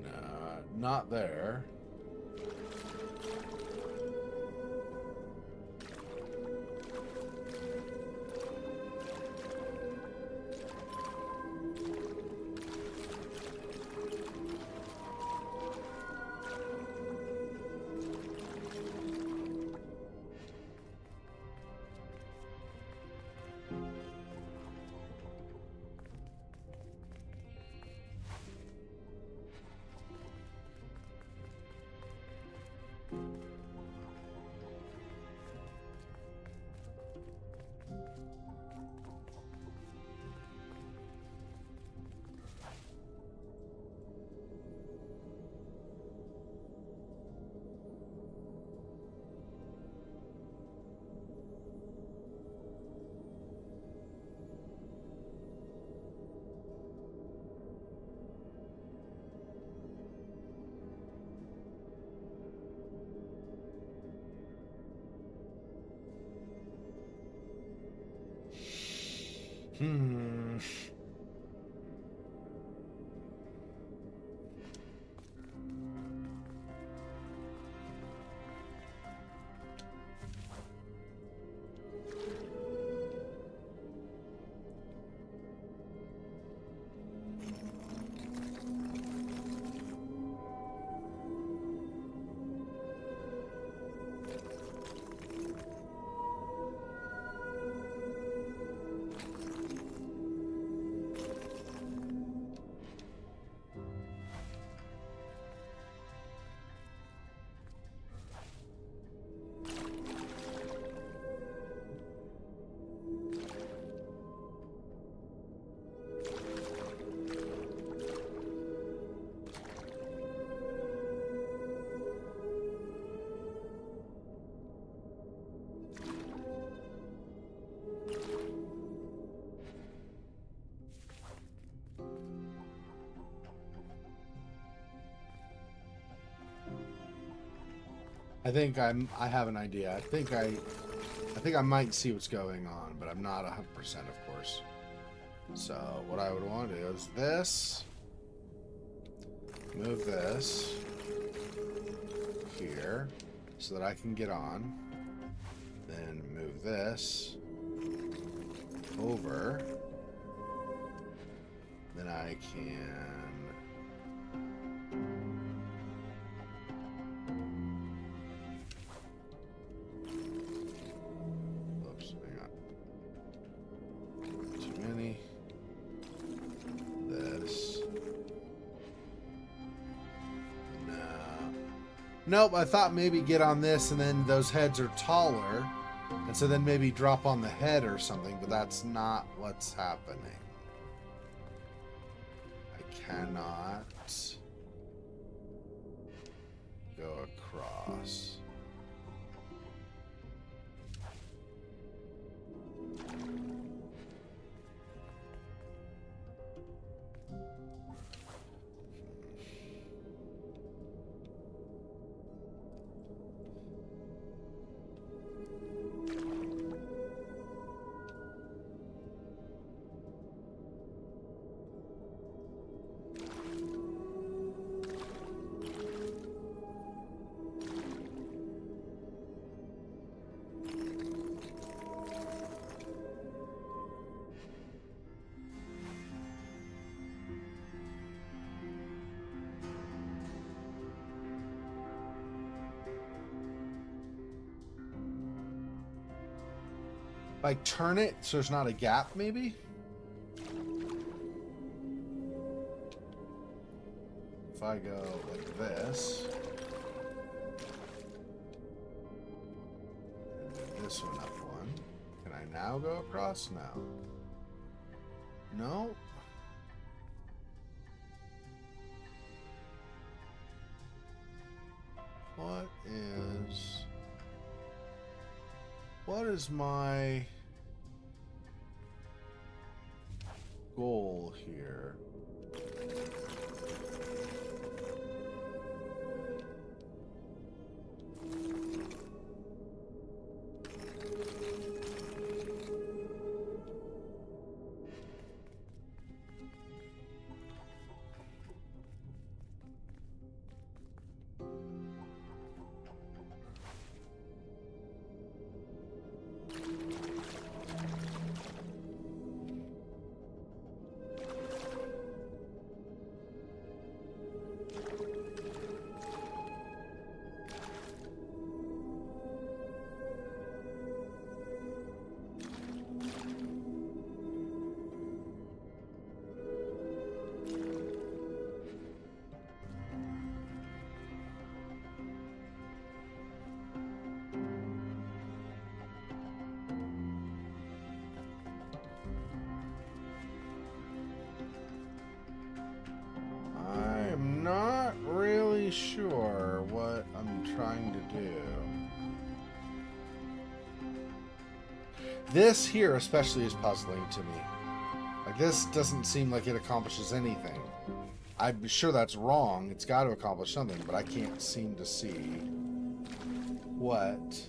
S1: Nah, not there. Hmm. I have an idea. I think I might see what's going on, but I'm not 100%, of course. So what I would want to do is this, move this here so that I can get on, then move this over, then I can Nope, I thought maybe get on this and then those heads are taller. And so then maybe drop on the head or something, but that's not what's happening. I cannot go across. Like turn it so there's not a gap, maybe? If I go like this, and this one up one, can I now go across? No. No? What is my goal here? Sure what I'm trying to do. This here especially is puzzling to me. Like, this doesn't seem like it accomplishes anything. I'm sure that's wrong. It's got to accomplish something, but I can't seem to see what.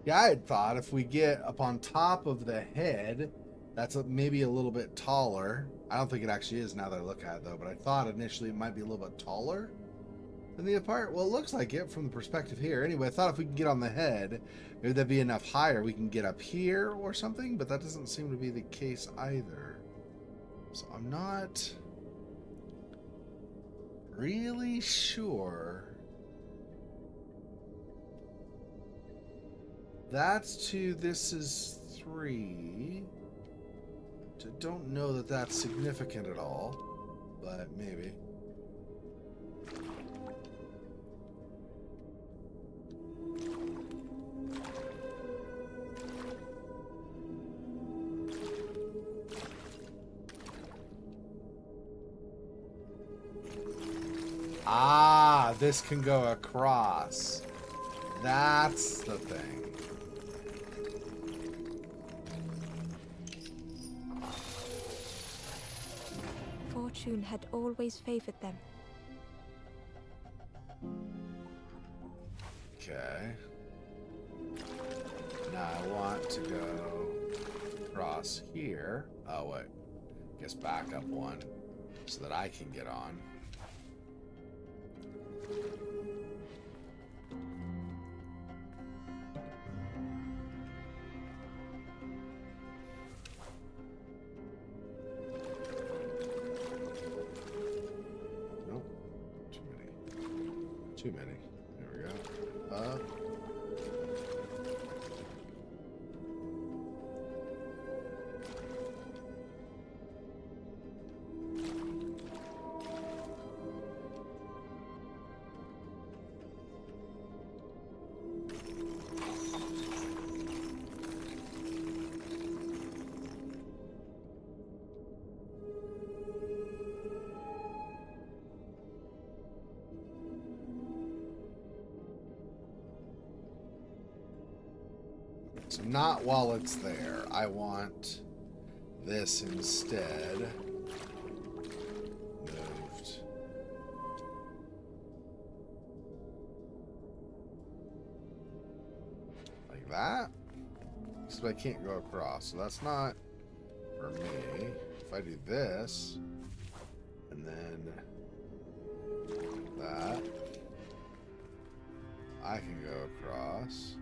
S1: Yeah, I had thought if we get up on top of the head, that's maybe a little bit taller. I don't think it actually is now that I look at it, though, but I thought initially it might be a little bit taller than the apart. Well, it looks like it from the perspective here. Anyway, I thought if we can get on the head, maybe that'd be enough higher. We can get up here or something, but that doesn't seem to be the case either. So I'm not really sure. That's 2, this is 3. I don't know that that's significant at all, but maybe. Ah, this can go across. That's the thing.
S2: Fortune had always favored them.
S1: Okay. Now I want to go across here. Oh, wait. Guess back up one so that I can get on. Nope. Too many. Too many. There we go. Up. So not while it's there. I want this instead moved. Like that? So I can't go across. So that's not for me. If I do this, and then that, I can go across.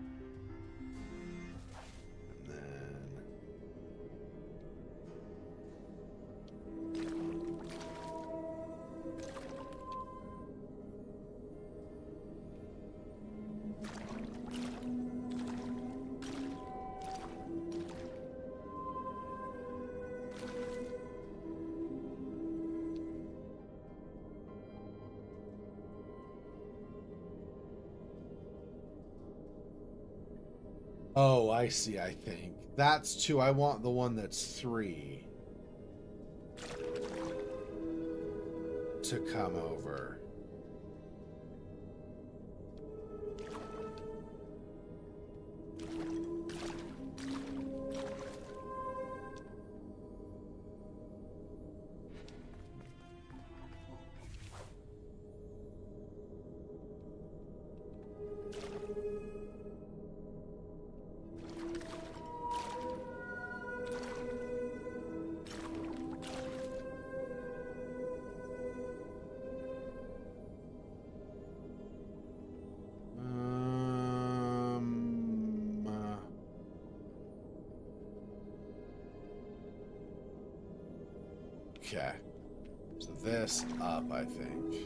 S1: Oh, I see, I think. That's 2. I want the one that's 3 to come over. Okay. So this up, I think.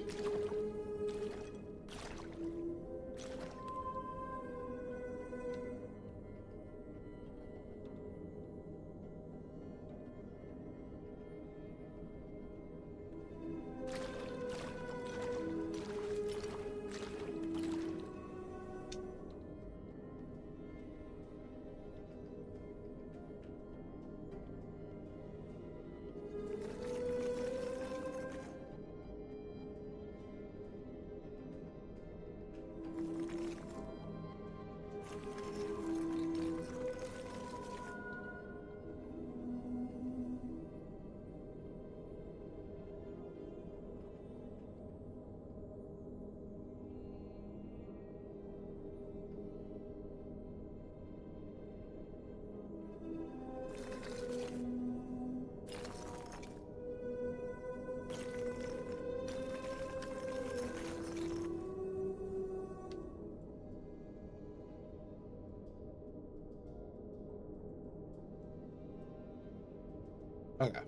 S1: Okay.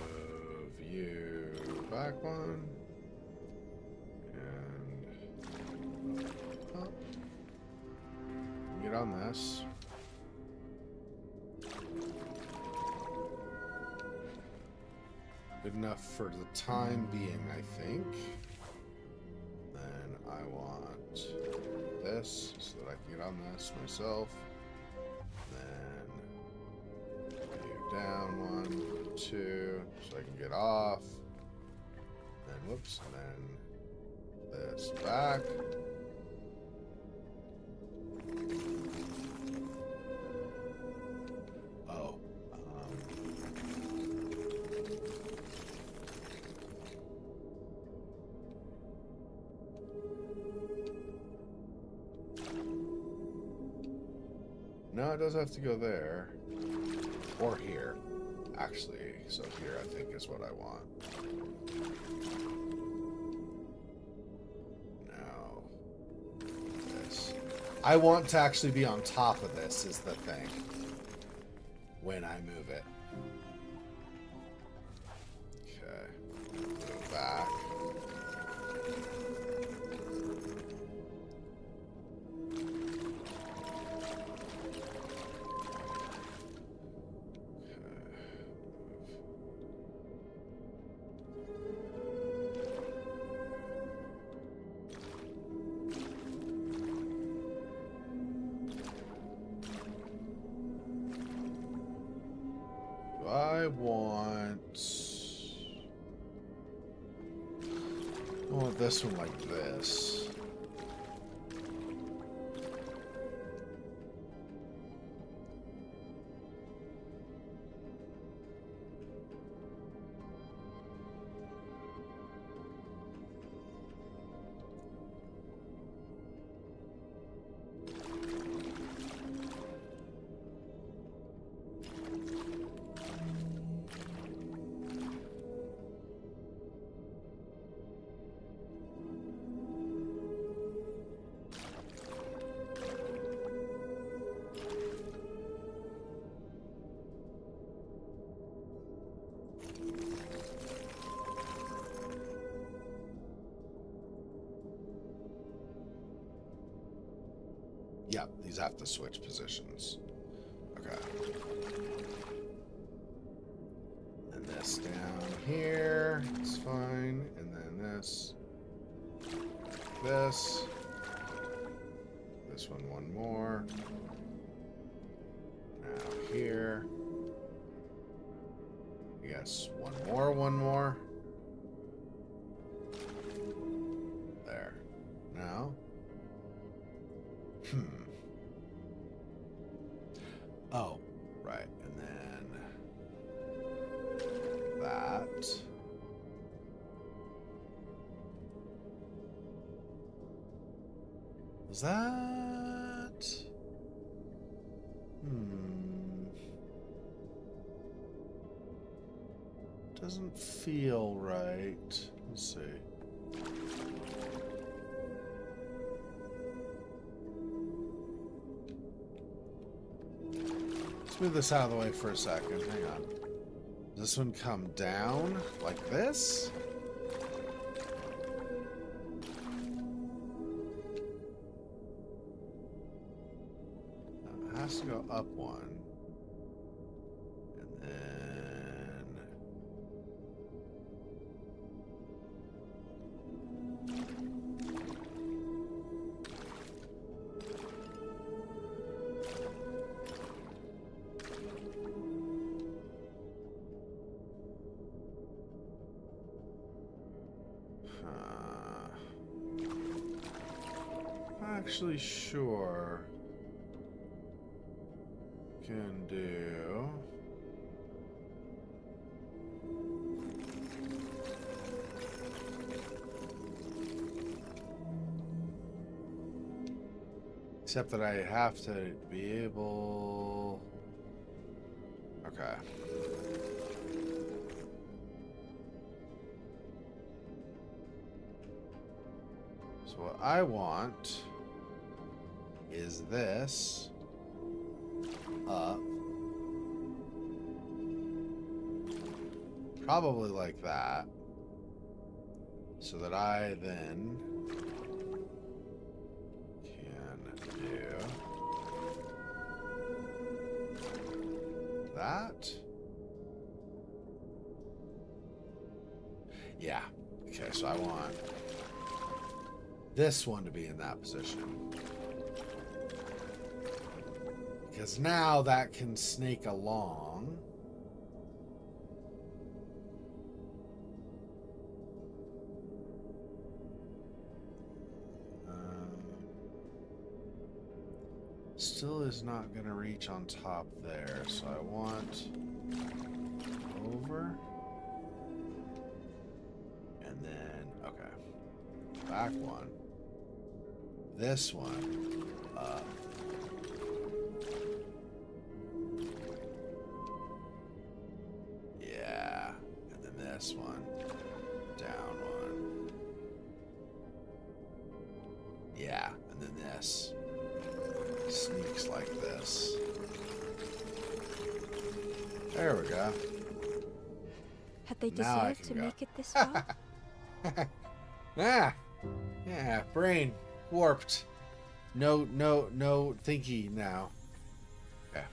S1: Move you back one. And up. Get on this. Good enough for the time being, I think. Then I want this so that I can get on this myself. Then you down 1, 2, so I can get off. Then whoops, and then this back. Oh. No, it does have to go there. Or here. Actually, so here I think is what I want. No. This. I want to actually be on top of this is the thing. When I move it. Okay. Move back. I want this one like this. Yeah, these have to switch positions. Okay. And this down here. It's fine. And then this. This. This one more. Now here. Yes, one more. There. Now. Oh, right. And then that. Is that? Doesn't feel right. Let's see. Move this out of the way for a second. Hang on. Does this one come down like this? No, it has to go up one. And then... Actually sure can do except that I have to be able okay. So what I want is this up. Probably like that. So that I then can do that. Yeah. Okay, so I want this one to be in that position. Because now that can snake along. Still is not going to reach on top there, so I want over. And then, okay. Back one. This one up. Yeah. And then this one down one. Yeah. And then this sneaks like this. There we go.
S2: Had they
S1: Now I
S2: deserved to
S1: can go.
S2: make it this far?
S1: Ah. Yeah, brain warped. No thinky now. Okay.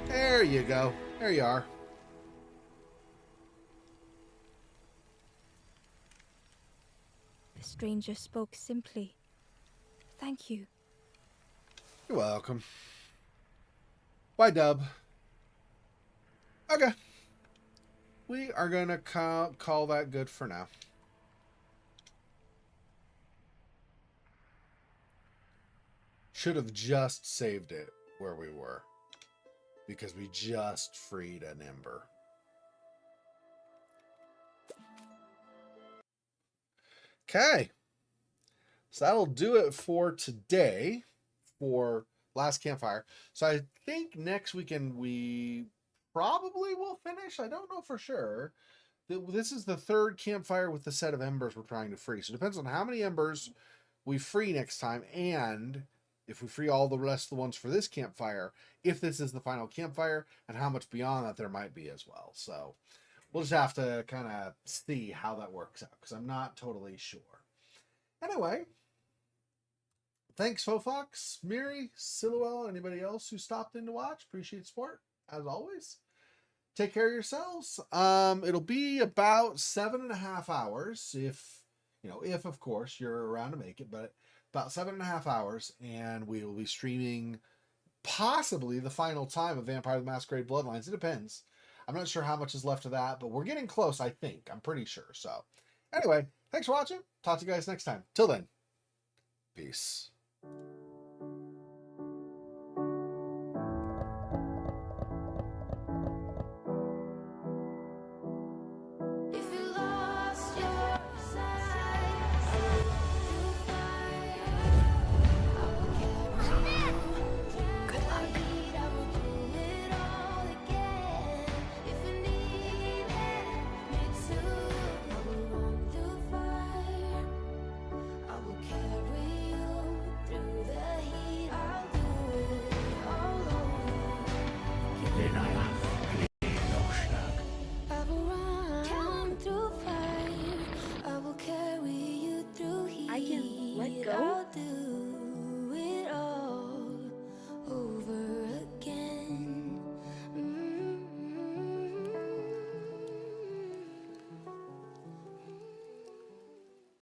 S1: There you go. There you are.
S2: The stranger spoke simply. Thank you.
S1: You're welcome. Bye, Dub. Okay. We are going to call that good for now. Should have just saved it where we were. Because we just freed an ember. Okay. So that'll do it for today for Last Campfire. So I think next weekend we probably will finish. I don't know for sure. This is the third campfire with the set of embers we're trying to free. So it depends on how many embers we free next time, and if we free all the rest of the ones for this campfire, if this is the final campfire, and how much beyond that there might be as well. So we'll just have to kind of see how that works out, because I'm not totally sure. Anyway, thanks, Fofox, Miri, Siluel, anybody else who stopped in to watch. Appreciate support, as always. Take care of yourselves. It'll be about 7.5 hours, if of course you're around to make it, but about 7.5 hours, and we will be streaming possibly the final time of Vampire the Masquerade Bloodlines. It depends. I'm not sure how much is left of that, but we're getting close, I think. I'm pretty sure. So anyway, thanks for watching. Talk to you guys next time. Till then, peace.